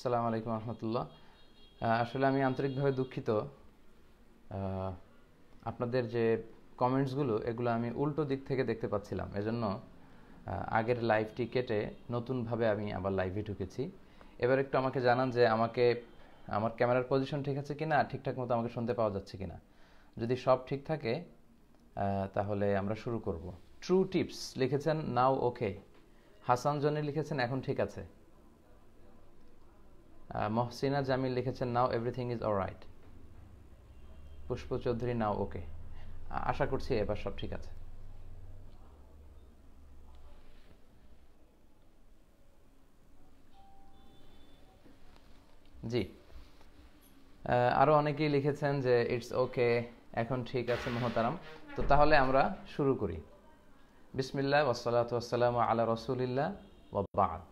আসসালামু আলাইকুম রহমতুল্লাহ। আসলে আমি আন্তরিকভাবে দুঃখিত। আপনাদের যে কমেন্টসগুলো এগুলো আমি উল্টো দিক থেকে দেখতে পাচ্ছিলাম, এজন্য আগের লাইভটি কেটে নতুনভাবে আমি আবার লাইভে ঢুকেছি। এবার একটু আমাকে জানান যে আমার ক্যামেরার পজিশন ঠিক আছে কিনা, ঠিকঠাক মতো আমাকে শুনতে পাওয়া যাচ্ছে কিনা। যদি সব ঠিক থাকে তাহলে আমরা শুরু করব। ট্রু টিপস লিখেছেন নাও ওকে। হাসান জনি লিখেছেন এখন ঠিক আছে। মহসিনা জামিল লিখেছেন নাও এভরিথিং ইজ অলরাইট। পুষ্প চৌধুরী নাও ওকে। আশা করছি এবার সব ঠিক আছে। জি, আরও অনেকেই লিখেছেন যে ইটস ওকে, এখন ঠিক আছে মোহতারাম। তো তাহলে আমরা শুরু করি। বিসমিল্লাহ ওয়াসসালাতু ওয়াসসালামু আলা রাসূলিল্লাহ ওয়া বা'দ।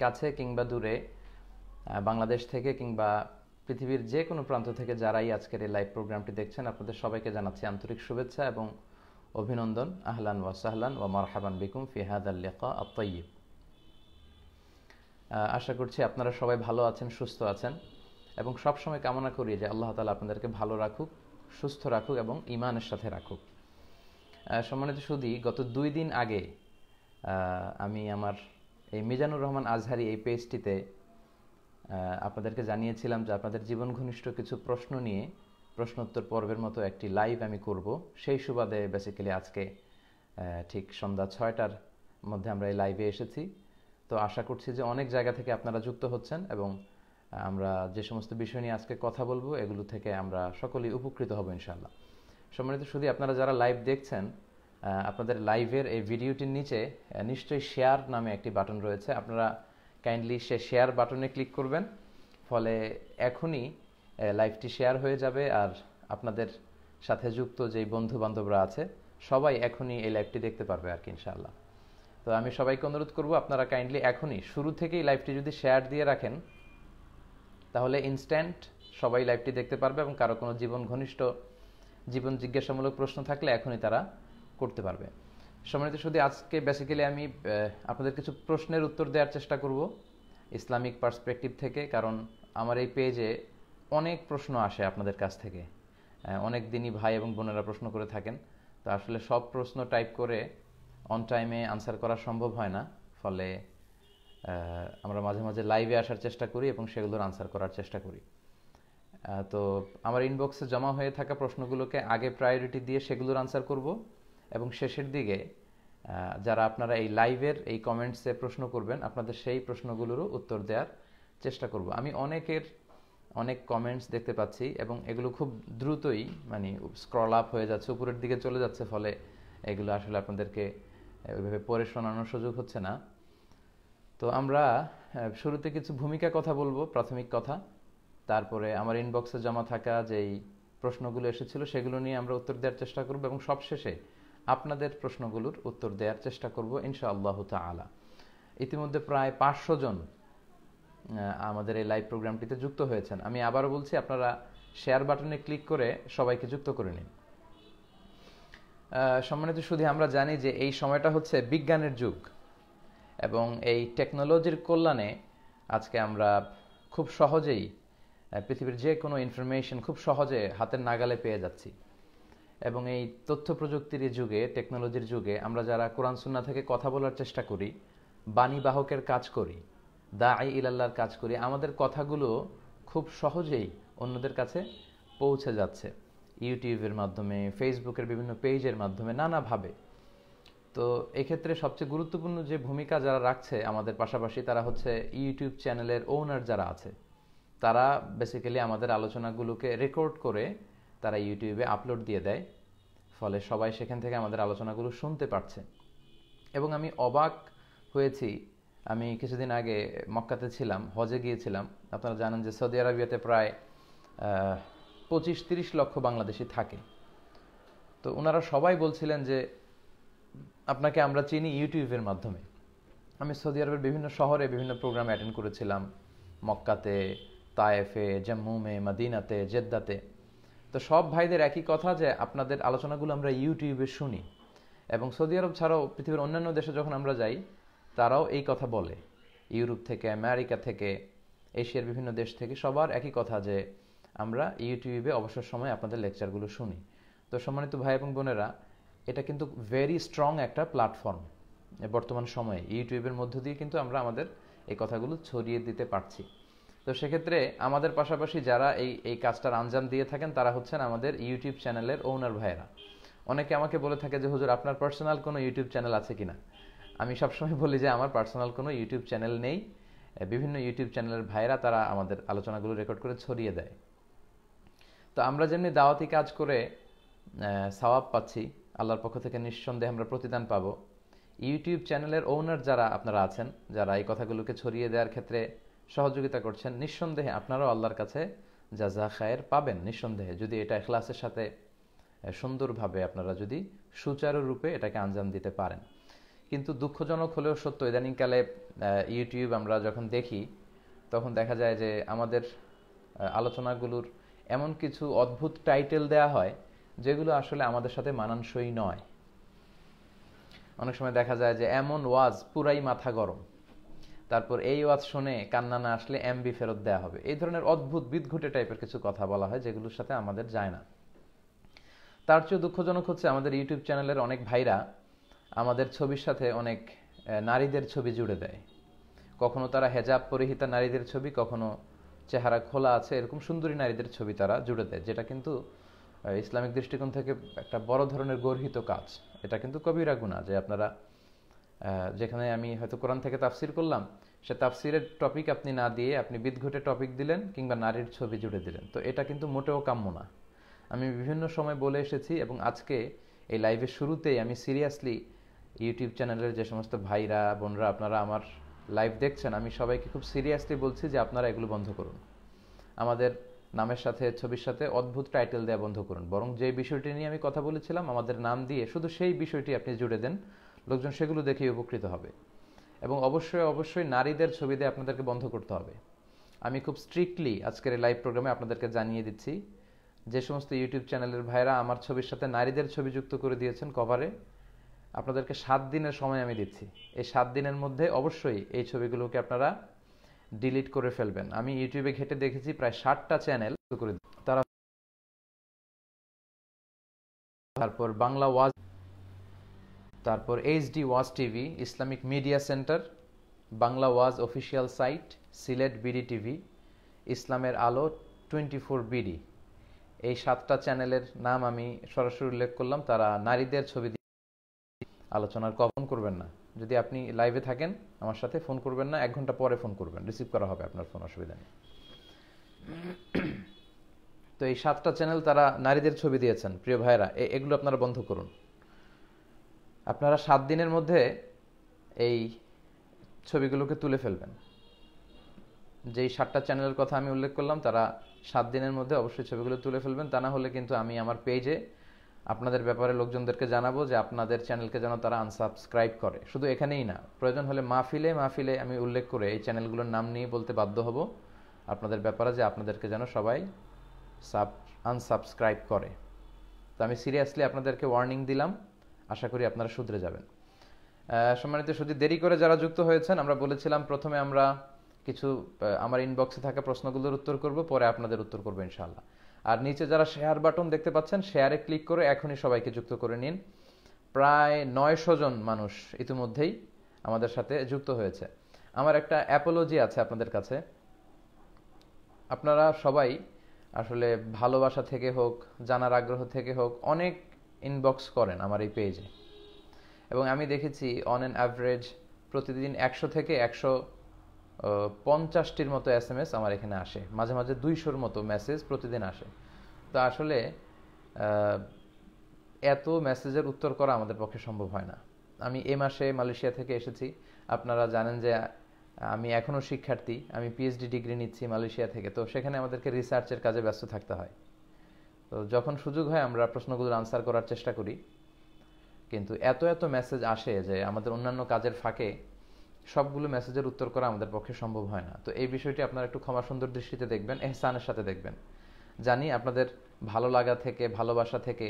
কাছে কিংবা দূরে, বাংলাদেশ থেকে কিংবা পৃথিবীর যে কোনো প্রান্ত থেকে যারাই আজকের এই লাইভ প্রোগ্রামটি দেখছেন, আপনাদের সবাইকে জানাচ্ছি আন্তরিক শুভেচ্ছা এবং অভিনন্দন। আহলান ওয়া সাহলান ওয়া মারহাবান বিকুম ফি হাদাল লিকা আত-তাইয়িব। আশা করছি আপনারা সবাই ভালো আছেন, সুস্থ আছেন এবং সবসময় কামনা করি যে আল্লাহ তাআলা আপনাদেরকে ভালো রাখুক, সুস্থ রাখুক এবং ঈমানের সাথে রাখুক। সম্মানিত সুধী, গত 2 দিন আগে আমি আমার এই মিজানুর রহমান আজহারি এই পেজটিতে আপনাদেরকে জানিয়েছিলাম যে আপনাদের জীবন ঘনিষ্ঠ কিছু প্রশ্ন নিয়ে প্রশ্নোত্তর পর্বের মতো একটি লাইভ আমি করব। সেই সুবাদে বেসিক্যালি আজকে ঠিক সন্ধ্যা 6টার মধ্যে আমরা এই লাইভে এসেছি। তো আশা করছি যে অনেক জায়গা থেকে আপনারা যুক্ত হচ্ছেন এবং আমরা যে সমস্ত বিষয় নিয়ে আজকে কথা বলবো এগুলো থেকে আমরা সকলেই উপকৃত হব ইনশাআল্লাহ। সম্মানিত শুধু আপনারা যারা লাইভ দেখছেন, আপনাদের লাইভের এই ভিডিওটির নিচে নিশ্চয়ই শেয়ার নামে একটি বাটন রয়েছে। আপনারা কাইন্ডলি সে শেয়ার বাটনে ক্লিক করবেন, ফলে এখনই লাইভটি শেয়ার হয়ে যাবে আর আপনাদের সাথে যুক্ত যেই বন্ধু বান্ধবরা আছে সবাই এখনই এই লাইভটি দেখতে পারবে আর কি ইনশাআল্লাহ। তো আমি সবাইকে অনুরোধ করব আপনারা কাইন্ডলি এখনই শুরু থেকেই লাইভটি যদি শেয়ার দিয়ে রাখেন তাহলে ইনস্ট্যান্ট সবাই লাইভটি দেখতে পারবে এবং কারো কোনো জীবন জিজ্ঞাসামূলক প্রশ্ন থাকলে এখনই তারা করতে পারবে। সম্মানিত শুধু আজকে বেসিক্যালি আমি আপনাদের কিছু প্রশ্নের উত্তর দেওয়ার চেষ্টা করব ইসলামিক পার্সপেক্টিভ থেকে, কারণ আমার এই পেজে অনেক প্রশ্ন আসে আপনাদের কাছ থেকে। অনেক দিনই ভাই এবং বোনেরা প্রশ্ন করে থাকেন। তো আসলে সব প্রশ্ন টাইপ করে অন টাইমে আনসার করা সম্ভব হয় না, ফলে আমরা মাঝে মাঝে লাইভে আসার চেষ্টা করি এবং সেগুলোর আনসার করার চেষ্টা করি। তো আমার ইনবক্সে জমা হয়ে থাকা প্রশ্নগুলোকে আগে প্রায়োরিটি দিয়ে সেগুলোর আনসার করব এবং শেষের দিকে যারা আপনারা এই লাইভের এই কমেন্টসে প্রশ্ন করবেন আপনাদের সেই প্রশ্নগুলোরও উত্তর দেওয়ার চেষ্টা করব। আমি অনেক কমেন্টস দেখতে পাচ্ছি এবং এগুলো খুব দ্রুতই মানে স্ক্রল আপ হয়ে যাচ্ছে, উপরের দিকে চলে যাচ্ছে, ফলে এগুলো আসলে আপনাদেরকে ওইভাবে পড়ে শোনানোর সুযোগ হচ্ছে না। তো আমরা শুরুতে কিছু ভূমিকা কথা বলবো, প্রাথমিক কথা। তারপরে আমার ইনবক্সে জমা থাকা যেই প্রশ্নগুলো এসেছিল সেগুলো নিয়ে আমরা উত্তর দেওয়ার চেষ্টা করব এবং সবশেষে আপনাদের প্রশ্নগুলোর উত্তর দেওয়ার চেষ্টা করব ইনশাআল্লাহ তাআলা। ইতিমধ্যে প্রায় 500 জন আমাদের এই লাইভ প্রোগ্রামটিতে যুক্ত হয়েছেন। আমি আবারও বলছি, আপনারা শেয়ার বাটনে ক্লিক করে সবাইকে যুক্ত করে নিন। সম্মানিত শুধু আমরা জানি যে এই সময়টা হচ্ছে বিজ্ঞানের যুগ এবং এই টেকনোলজির কল্যাণে আজকে আমরা খুব সহজেই পৃথিবীর যে কোনো ইনফরমেশন খুব সহজে হাতের নাগালে পেয়ে যাচ্ছি। এবং এই তথ্য প্রযুক্তির যুগে, টেকনোলজির যুগে আমরা যারা কোরআন সুন্নাহ থেকে কথা বলার চেষ্টা করি, বাণী বাহকের কাজ করি, দাঈ ইলাল্লাহর কাজ করি, আমাদের কথাগুলো খুব সহজেই অন্যদের কাছে পৌঁছে যাচ্ছে ইউটিউবের মাধ্যমে, ফেসবুকের বিভিন্ন পেজের মাধ্যমে, নানাভাবে। তো এক্ষেত্রে সবচেয়ে গুরুত্বপূর্ণ যে ভূমিকা যারা রাখছে আমাদের পাশাপাশি তারা হচ্ছে ইউটিউব চ্যানেলের ওনার যারা আছে। তারা বেসিক্যালি আমাদের আলোচনাগুলোকে রেকর্ড করে তারা ইউটিউবে আপলোড দিয়ে দেয়, ফলে সবাই সেখান থেকে আমাদের আলোচনাগুলো শুনতে পারছে। এবং আমি অবাক হয়েছি, আমি কিছুদিন আগে মক্কাতে ছিলাম, হজে গিয়েছিলাম। আপনারা জানেন যে সৌদি আরবিয়াতে প্রায় 25-30 লক্ষ বাংলাদেশি থাকে। তো ওনারা সবাই বলছিলেন যে আপনাকে আমরা চিনি ইউটিউবের মাধ্যমে। আমি সৌদি আরবের বিভিন্ন শহরে বিভিন্ন প্রোগ্রাম অ্যাটেন্ড করেছিলাম, মক্কাতে, তায়েফে, জম্মুমে, মদিনাতে, জেদ্দাতে। তো সব ভাইদের একই কথা যে আপনাদের আলোচনাগুলো আমরা ইউটিউবে শুনি। এবং সৌদি আরব ছাড়াও পৃথিবীর অন্যান্য দেশে যখন আমরা যাই তারাও এই কথা বলে ইউরোপ থেকে, আমেরিকা থেকে, এশিয়ার বিভিন্ন দেশ থেকে, সবার একই কথা যে আমরা ইউটিউবে অবসর সময় আপনাদের লেকচারগুলো শুনি। তো সম্মানিত ভাই এবং বোনেরা, এটা কিন্তু ভেরি স্ট্রং একটা প্ল্যাটফর্ম বর্তমান সময়ে। ইউটিউবের মধ্য দিয়ে কিন্তু আমরা আমাদের এই কথাগুলো ছড়িয়ে দিতে পারছি। তো সেক্ষেত্রে আমাদের পাশাপাশি যারা এই কাজটার আঞ্জাম দিয়ে থাকেন তারা হচ্ছেন আমাদের ইউটিউব চ্যানেলের ওনার ভাইয়েরা। অনেকে আমাকে বলে থাকে যে হুজুর আপনার পার্সোনাল কোনো ইউটিউব চ্যানেল আছে কিনা। আমি সবসময় বলি যে আমার পার্সোনাল কোনো ইউটিউব চ্যানেল নেই। বিভিন্ন ইউটিউব চ্যানেলের ভাইয়েরা তারা আমাদের আলোচনাগুলো রেকর্ড করে ছড়িয়ে দেয়। তো আমরা যেমনি দাওয়াতি কাজ করে সওয়াব পাচ্ছি, আল্লাহর পক্ষ থেকে নিঃসন্দেহে আমরা প্রতিদান পাবো। ইউটিউব চ্যানেলের ওনার যারা আপনারা আছেন, যারা এই কথাগুলোকে ছড়িয়ে দেওয়ার ক্ষেত্রে সহযোগিতা করছেন, নিঃসন্দেহে আপনারাও আল্লাহর কাছে জাযা খায়ের পাবেন নিঃসন্দেহে, যদি এটা ইখলাসের সাথে সুন্দরভাবে আপনারা যদি সুচারুরূপে এটাকে আঞ্জাম দিতে পারেন। কিন্তু দুঃখজনক হলেও সত্য, ইদানিংকালে ইউটিউব আমরা যখন দেখি তখন দেখা যায় যে আমাদের আলোচনাগুলোর এমন কিছু অদ্ভুত টাইটেল দেয়া হয় যেগুলো আসলে আমাদের সাথে মানানসই নয়। অনেক সময় দেখা যায় যে এমন ওয়াজ পুরাই মাথা গরম, তারপর এই ওয়াজ শুনে কান্না না আসলে এমবি ফেরত দেওয়া হবে, এই ধরনের অদ্ভুত বিদঘুটে টাইপের কিছু কথা বলা হয় যেগুলোর সাথে আমাদের যায় না। তার চেয়ে দুঃখজনক হচ্ছে আমাদের ইউটিউব চ্যানেলের অনেক ভাইরা আমাদের ছবির সাথে অনেক নারীদের ছবি জুড়ে দেয়। কখনো তারা হেজাব পরিহিতা নারীদের ছবি, কখনো চেহারা খোলা আছে এরকম সুন্দরী নারীদের ছবি তারা জুড়ে দেয়, যেটা কিন্তু ইসলামিক দৃষ্টিকোণ থেকে একটা বড় ধরনের গর্হিত কাজ। এটা কিন্তু কবিরা গুনাহ যে আপনারা যেখানে আমি হয়তো কোরআন থেকে তাফসির করলাম, সে তাফসিরের টপিক আপনি না দিয়ে আপনি বিদঘুটে টপিক দিলেন কিংবা নারীর ছবি জুড়ে দিলেন। তো এটা কিন্তু মোটেও কাম্য না। আমি বিভিন্ন সময় বলে এসেছি এবং আজকে এই লাইভের শুরুতেই আমি সিরিয়াসলি ইউটিউব চ্যানেলের যে সমস্ত ভাইরা বোনরা আপনারা আমার লাইভ দেখছেন, আমি সবাইকে খুব সিরিয়াসলি বলছি যে আপনারা এগুলো বন্ধ করুন। আমাদের নামের সাথে ছবির সাথে অদ্ভুত টাইটেল দেওয়া বন্ধ করুন। বরং যে বিষয়টি নিয়ে আমি কথা বলেছিলাম আমাদের নাম দিয়ে শুধু সেই বিষয়টি আপনি জুড়ে দেন, লোকজন সেগুলো দেখেই উপকৃত হবে। এবং অবশ্যই অবশ্যই নারীদের ছবি দিয়ে আপনাদেরকে বন্ধ করতে হবে। আমি খুব স্ট্রিক্টলি আজকের এই লাইভ প্রোগ্রামে আপনাদেরকে জানিয়ে দিচ্ছি, যে সমস্ত ইউটিউব চ্যানেলের ভাইরা আমার ছবির সাথে নারীদের ছবি যুক্ত করে দিয়েছেন কভারে, আপনাদেরকে 7 দিনের সময় আমি দিচ্ছি। এই 7 দিনের মধ্যে অবশ্যই এই ছবিগুলোকে আপনারা ডিলিট করে ফেলবেন। আমি ইউটিউবে ঘেটে দেখেছি প্রায় 60টা চ্যানেল করে তারা, তারপর বাংলা ওয়াজ, তারপর এইচডি ওয়াজ TV, Islamic media centre, Bangla ওয়াজ official site, Sylhet BD TV, ইসলামের আলো 24 বিডি, এই 7টা চ্যানেলের নাম আমি সরাসরি উল্লেখ করলাম। তারা নারীদের ছবি দিয়ে আলোচনার ফোন করবেন না। যদি আপনি লাইভে থাকেন আমার সাথে ফোন করবেন না, 1 ঘন্টা পরে ফোন করবেন, রিসিভ করা হবে আপনার ফোন, অসুবিধা নেই। তো এই 7টা চ্যানেল তারা নারীদের ছবি দিয়েছেন। প্রিয় ভাইরা, এগুলো আপনারা বন্ধ করুন। আপনারা 7 দিনের মধ্যে এই ছবিগুলোকে তুলে ফেলবেন। যেই 7টা চ্যানেলের কথা আমি উল্লেখ করলাম তারা 7 দিনের মধ্যে অবশ্যই ছবিগুলো তুলে ফেলবেন। তা না হলে কিন্তু আমি আমার পেজে আপনাদের ব্যাপারে লোকজনদেরকে জানাবো যে আপনাদের চ্যানেলকে যেন তারা আনসাবস্ক্রাইব করে। শুধু এখানেই না, প্রয়োজন হলে মাহফিলে আমি উল্লেখ করে এই চ্যানেলগুলোর নাম নিয়ে বলতে বাধ্য হব আপনাদের ব্যাপারে যে আপনাদেরকে যেন সবাই আনসাবস্ক্রাইব করে। তো আমি সিরিয়াসলি আপনাদেরকে ওয়ার্নিং দিলাম, আশা করি আপনারা শুধরে যাবেন। সম্মানিত শুধু দেরি করে যারা যুক্ত হয়েছেন, আমরা বলেছিলাম প্রথমে আমরা কিছু আমার ইনবক্সে থাকা প্রশ্নগুলোর উত্তর করব, পরে আপনাদের উত্তর করবো ইনশাআল্লাহ। আর নিচে যারা শেয়ার বাটন দেখতে পাচ্ছেন, শেয়ারে ক্লিক করে এখনই সবাইকে যুক্ত করে নিন। প্রায় 900 জন মানুষ ইতিমধ্যেই আমাদের সাথে যুক্ত হয়েছে। আমার একটা অ্যাপোলজি আছে আপনাদের কাছে। আপনারা সবাই আসলে ভালোবাসা থেকে হোক, জানার আগ্রহ থেকে হোক, অনেক ইনবক্স করেন আমার এই পেজে, এবং আমি দেখেছি অন অ্যান অ্যাভারেজ প্রতিদিন 100 থেকে 150টির মতো SMS আমার এখানে আসে, মাঝে মাঝে 200-র মতো মেসেজ প্রতিদিন আসে। তো আসলে এত মেসেজের উত্তর করা আমাদের পক্ষে সম্ভব হয় না। আমি এ মাসে মালয়েশিয়া থেকে এসেছি। আপনারা জানেন যে আমি এখনও শিক্ষার্থী, আমি পিএইচডি ডিগ্রি নিচ্ছি মালয়েশিয়া থেকে। তো সেখানে আমাদেরকে রিসার্চের কাজে ব্যস্ত থাকতে হয়। তো যখন সুযোগ হয় আমরা প্রশ্নগুলোর আনসার করার চেষ্টা করি, কিন্তু এত মেসেজ আসে যে আমাদের অন্যান্য কাজের ফাঁকে সবগুলো মেসেজের উত্তর করা আমাদের পক্ষে সম্ভব হয় না। তো এই বিষয়টি আপনারা একটু ক্ষমা সুন্দর দৃষ্টিতে দেখবেন, এহসানের সাথে দেখবেন। জানি আপনাদের ভালো লাগা থেকে, ভালোবাসা থেকে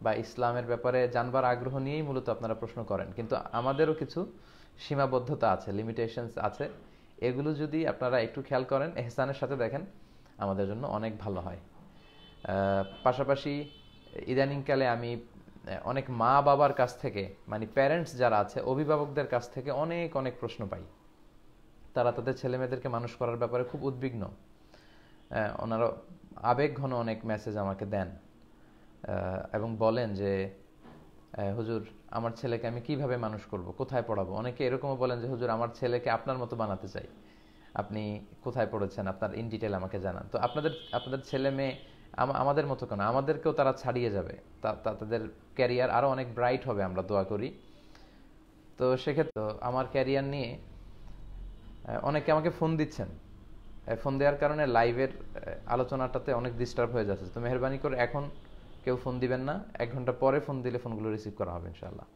বা ইসলামের ব্যাপারে জানবার আগ্রহ নিয়েই মূলত আপনারা প্রশ্ন করেন, কিন্তু আমাদেরও কিছু সীমাবদ্ধতা আছে, লিমিটেশনস আছে। এগুলো যদি আপনারা একটু খেয়াল করেন, এহসানের সাথে দেখেন, আমাদের জন্য অনেক ভালো হয়। পাশাপাশি ইদানিংকালে আমি অনেক মা বাবার কাছ থেকে, মানে প্যারেন্টস যারা আছে, অভিভাবকদের কাছ থেকে অনেক অনেক প্রশ্ন পাই। তারা তাদের ছেলে মেয়েদেরকে মানুষ করার ব্যাপারে খুব উদ্বিগ্ন। ওনারা আবেগ ঘন অনেক মেসেজ আমাকে দেন এবং বলেন যে হুজুর, আমার ছেলেকে আমি কিভাবে মানুষ করব, কোথায় পড়াবো। অনেকে এরকমও বলেন যে হুজুর, আমার ছেলেকে আপনার মতো বানাতে চাই, আপনি কোথায় পড়েছেন, আপনার ইন ডিটেল আমাকে জানান। তো আপনাদের ছেলে মেয়ে আমাদের মতো কেন, আমাদেরকেও তারা ছাড়িয়ে যাবে, তাদের ক্যারিয়ার আরো অনেক ব্রাইট হবে, আমরা দোয়া করি। তো সেক্ষেত্রে আমার ক্যারিয়ার নিয়ে অনেকে আমাকে ফোন দিচ্ছেন। ফোন দেওয়ার কারণে লাইভের আলোচনাটাতে অনেক ডিস্টার্ব হয়ে যাচ্ছে। তো মেহরবানি করে এখন কেউ ফোন দিবেন না, 1 ঘন্টা পরে ফোন দিলে ফোনগুলো রিসিভ করা হবে ইনশাআল্লাহ।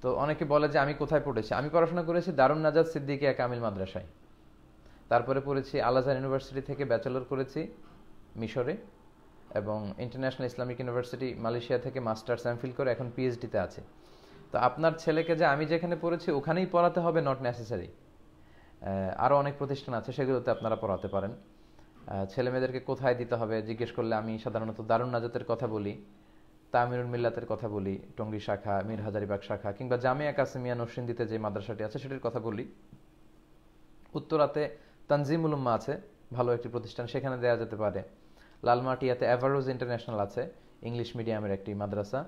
তো অনেকে বলে যে আমি কোথায় পড়েছি। আমি পড়াশোনা করেছি দারুন নাজাত সিদ্দিকিয়া কামিল মাদ্রাসায়, তারপরে পড়েছি আল আজহার ইউনিভার্সিটি থেকে ব্যাচেলর করেছি মিশরে, এবং ইন্টারন্যাশনাল ইসলামিক ইউনিভার্সিটি মালয়েশিয়া থেকে মাস্টার্স এমফিল করে এখন পিএইচডিতে আছে। তো আপনার ছেলেকে যে আমি যেখানে পড়েছি ওখানেই পড়াতে হবে নট নেসেসারি। আরও অনেক প্রতিষ্ঠান আছে, সেগুলোতে আপনারা পড়াতে পারেন। ছেলে মেয়েদেরকে কোথায় দিতে হবে জিজ্ঞেস করলে আমি সাধারণত দারুন নাজাতের কথা বলি, তামিরুল মিল্লাতের কথা বলি, টঙ্গী শাখা, মীর হাজারিবাগ শাখা, কিংবা জামিয়া কাসিমিয়া নরসিংদীতে যে মাদ্রাসাটি আছে সেটির কথা বলি। উত্তরাতে তানজিমুল উম্মাহ আছে, ভালো একটি প্রতিষ্ঠান, সেখানে দেওয়া যেতে পারে। লালমাটিয়াতে এভারোজ ইন্টারন্যাশনাল আছে, ইংলিশ মিডিয়ামের একটি মাদ্রাসা।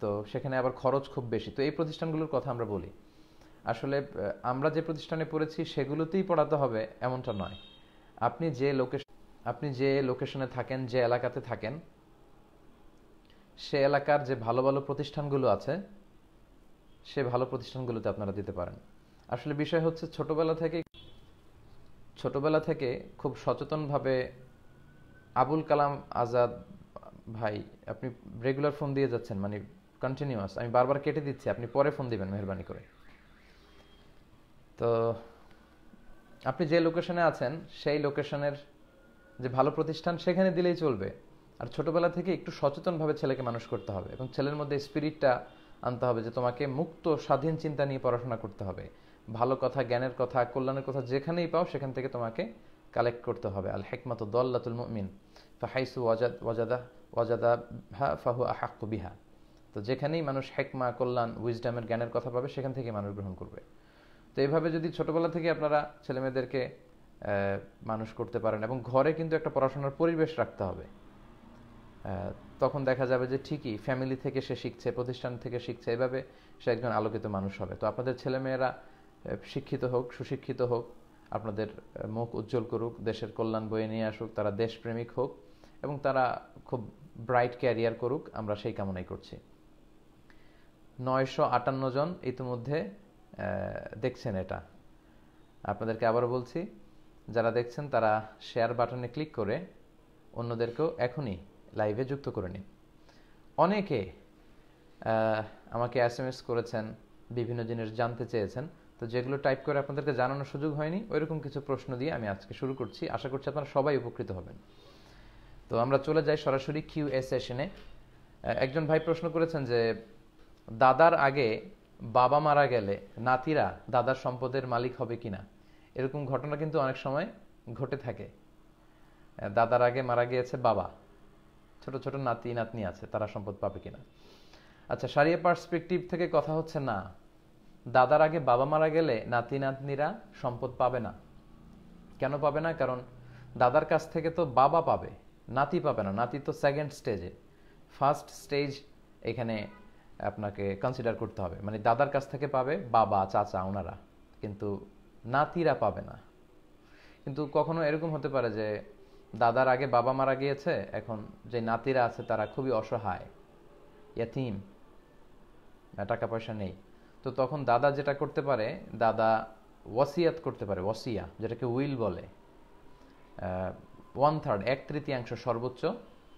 তো সেখানে আবার খরচ খুব বেশি। তো এই প্রতিষ্ঠানগুলোর কথা আমরা বলি। আসলে আমরা যে প্রতিষ্ঠানে পড়েছি সেগুলোতেই পড়াতে হবে এমনটা নয়। আপনি যে লোকেশনে থাকেন, যে এলাকাতে থাকেন, সে এলাকার যে ভালো ভালো প্রতিষ্ঠানগুলো আছে, সে ভালো প্রতিষ্ঠানগুলোতে আপনারা দিতে পারেন। আসলে বিষয় হচ্ছে ছোটবেলা থেকে খুব সচেতনভাবে আবুল কালাম আজাদ ভাই, আপনি রেগুলার ফোন দিয়ে যাচ্ছেন, মানে কন্টিনিউয়াস, আমি বারবার কেটে দিচ্ছি, আপনি পরে ফোন দিবেন মেহরবানি করে। তো আপনি যে লোকেশনে আছেন সেই লোকেশনের যে ভালো প্রতিষ্ঠান সেখানে দিলেই চলবে। আর ছোটবেলা থেকে একটু সচেতনভাবে ছেলেকে মানুষ করতে হবে এবং ছেলের মধ্যে স্পিরিটটা আনতে হবে যে তোমাকে মুক্ত স্বাধীন চিন্তা নিয়ে পড়াশোনা করতে হবে। ভালো কথা, জ্ঞানের কথা, কল্যাণের কথা যেখানেই পাও সেখান থেকে তোমাকে কালেক্ট করতে হবে। আল হিকমাতু দাল্লাতুল মুমিন ফাহাইসু ওয়াজাদাহা ফাহু আহাক্কু বিহা। তো যেখানেই মানুষ হিকমা, কল্যাণ, উইজডমের, জ্ঞানের কথা পাবে সেখান থেকে মানুষ গ্রহণ করবে। তো এইভাবে যদি ছোটবেলা থেকে আপনারা ছেলেমেয়েদেরকে মানুষ করতে পারেন, এবং ঘরে কিন্তু একটা পড়াশোনার পরিবেশ রাখতে হবে, তখন দেখা যাবে যে ঠিকই ফ্যামিলি থেকে সে শিখছে, প্রতিষ্ঠান থেকে শিখছে, এভাবে সে একজন আলোকিত মানুষ হবে। তো আপনাদের ছেলেমেয়েরা শিক্ষিত হোক, সুশিক্ষিত হোক, আপনাদের মুখ উজ্জ্বল করুক, দেশের কল্যাণ বয়ে নিয়ে আসুক, তারা দেশপ্রেমিক হোক এবং তারা খুব ব্রাইট ক্যারিয়ার করুক, আমরা সেই কামনাই করছি। 958 জন ইতিমধ্যে দেখছেন এটা। আপনাদেরকে আবারও বলছি, যারা দেখছেন তারা শেয়ার বাটনে ক্লিক করে অন্যদেরকেও এখনই লাইভে যুক্ত করে নিন। অনেকে আমাকে SMS করেছেন, বিভিন্ন জিনিস জানতে চেয়েছেন, তো যেগুলো টাইপ করে আপনাদেরকে জানানোর সুযোগ হয়নি, ওইরকম কিছু প্রশ্ন দিয়ে আমি আজকে শুরু করছি। আশা করছি আপনারা সবাই উপকৃত হবেন। তো আমরা চলে যাই সরাসরি QA সেশনে। একজন ভাই প্রশ্ন করেছেন যে দাদার আগে বাবা মারা গেলে নাতিরা দাদার সম্পদের মালিক হবে কিনা। এরকম ঘটনা কিন্তু অনেক সময় ঘটে থাকে। দাদার আগে মারা গিয়েছে বাবা, ছোট ছোট নাতি নাতনি আছে, তারা সম্পদ পাবে কিনা। আচ্ছা, শারিয়া পার্সপেক্টিভ থেকে কথা হচ্ছে না, দাদার আগে বাবা মারা গেলে নাতি নাতনিরা সম্পদ পাবে না। কেন পাবে না? কারণ দাদার কাছ থেকে তো বাবা পাবে, নাতি পাবে না। নাতি তো সেকেন্ড স্টেজে, ফার্স্ট স্টেজ এখানে আপনাকে কনসিডার করতে হবে। মানে দাদার কাছ থেকে পাবে বাবা, চাচা, ওনারা, কিন্তু নাতিরা পাবে না। কিন্তু কখনো এরকম হতে পারে যে দাদার আগে বাবা মারা গিয়েছে, এখন যে নাতিরা আছে তারা খুবই অসহায়, ইয়াতীম, টাকা পয়সা নেই। তো তখন দাদা যেটা করতে পারে, দাদা ওয়াসিয়াত করতে পারে, ওয়াসিয়া যেটাকে উইল বলে। 1/3, 1/3 সর্বোচ্চ,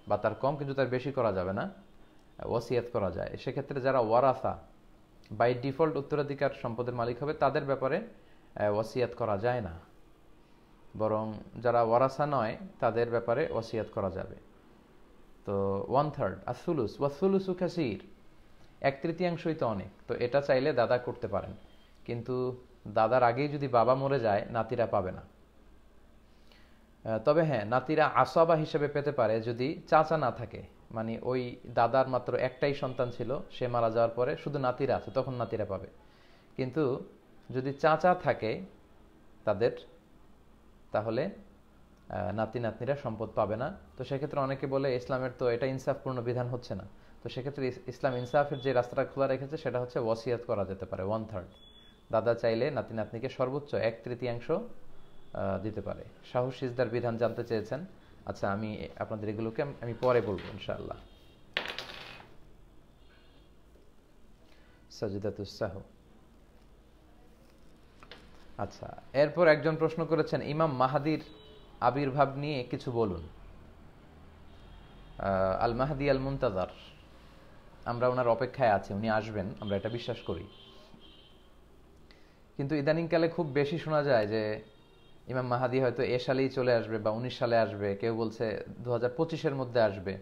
বা তার কম, কিন্তু তার বেশি করা যাবে না, ওয়াসিয়াত করা যায়। সেক্ষেত্রে যারা ওয়ারাসা, বাই ডিফল্ট উত্তরাধিকার সম্পদের মালিক হবে, তাদের ব্যাপারে ওয়াসিয়াত করা যায় না, বরং যারা ওয়ারাসা নয় তাদের ব্যাপারে ওয়াসিয়াত করা যাবে। তো 1/3, ওয়াসুলুসু কাসীর, 1/3 তো অনেক। তো এটা চাইলে দাদা করতে পারেন, কিন্তু দাদার আগেই যদি বাবা মরে যায় নাতিরা পাবে না। তবে হ্যাঁ, নাতিরা আসবা হিসেবে পেতে পারে যদি চাচা না থাকে, মানে ওই দাদার মাত্র একটাই সন্তান ছিল, সে মারা যাওয়ার পরে শুধু নাতিরা আছে, তখন নাতিরা পাবে। কিন্তু যদি চাচা থাকে তাদের, তাহলে নাতি নাতনিরা সম্পদ পাবে না। তো সেক্ষেত্রে অনেকে বলে ইসলামের তো এটা ইনসাফপূর্ণ বিধান হচ্ছে না। তো সেক্ষেত্রে ইসলাম ইনসাফের যে রাস্তাটা খোলা রেখেছে সেটা হচ্ছে ওয়াসিয়াত করা যেতে পারে 1/3। দাদা চাইলে নাতি নাতনিকে সর্বোচ্চ 1/3 দিতে পারে। শাহু সিজদার বিধান জানতে চেয়েছেন। আচ্ছা, আমি আপনাদের এগুলোকে আমি পরে বলবো ইনশাআল্লাহ। সাজদাতুস সাহু। আচ্ছা, এরপর একজন প্রশ্ন করেছেন ইমাম মাহাদির আবির্ভাব নিয়ে কিছু বলুন। আল মাহদি আল মুনতাজার, আমরা ওনার অপেক্ষায় আছি, উনি আসবেন, আমরা এটা বিশ্বাস করি। কিন্তু ইদানিংকালে খুব বেশি শোনা যায় যে ইমাম মাহাদি হয়তো এ সালেই চলে আসবে বা 19 সালে আসবে, কেউ বলছে 2025-এর মধ্যে আসবে,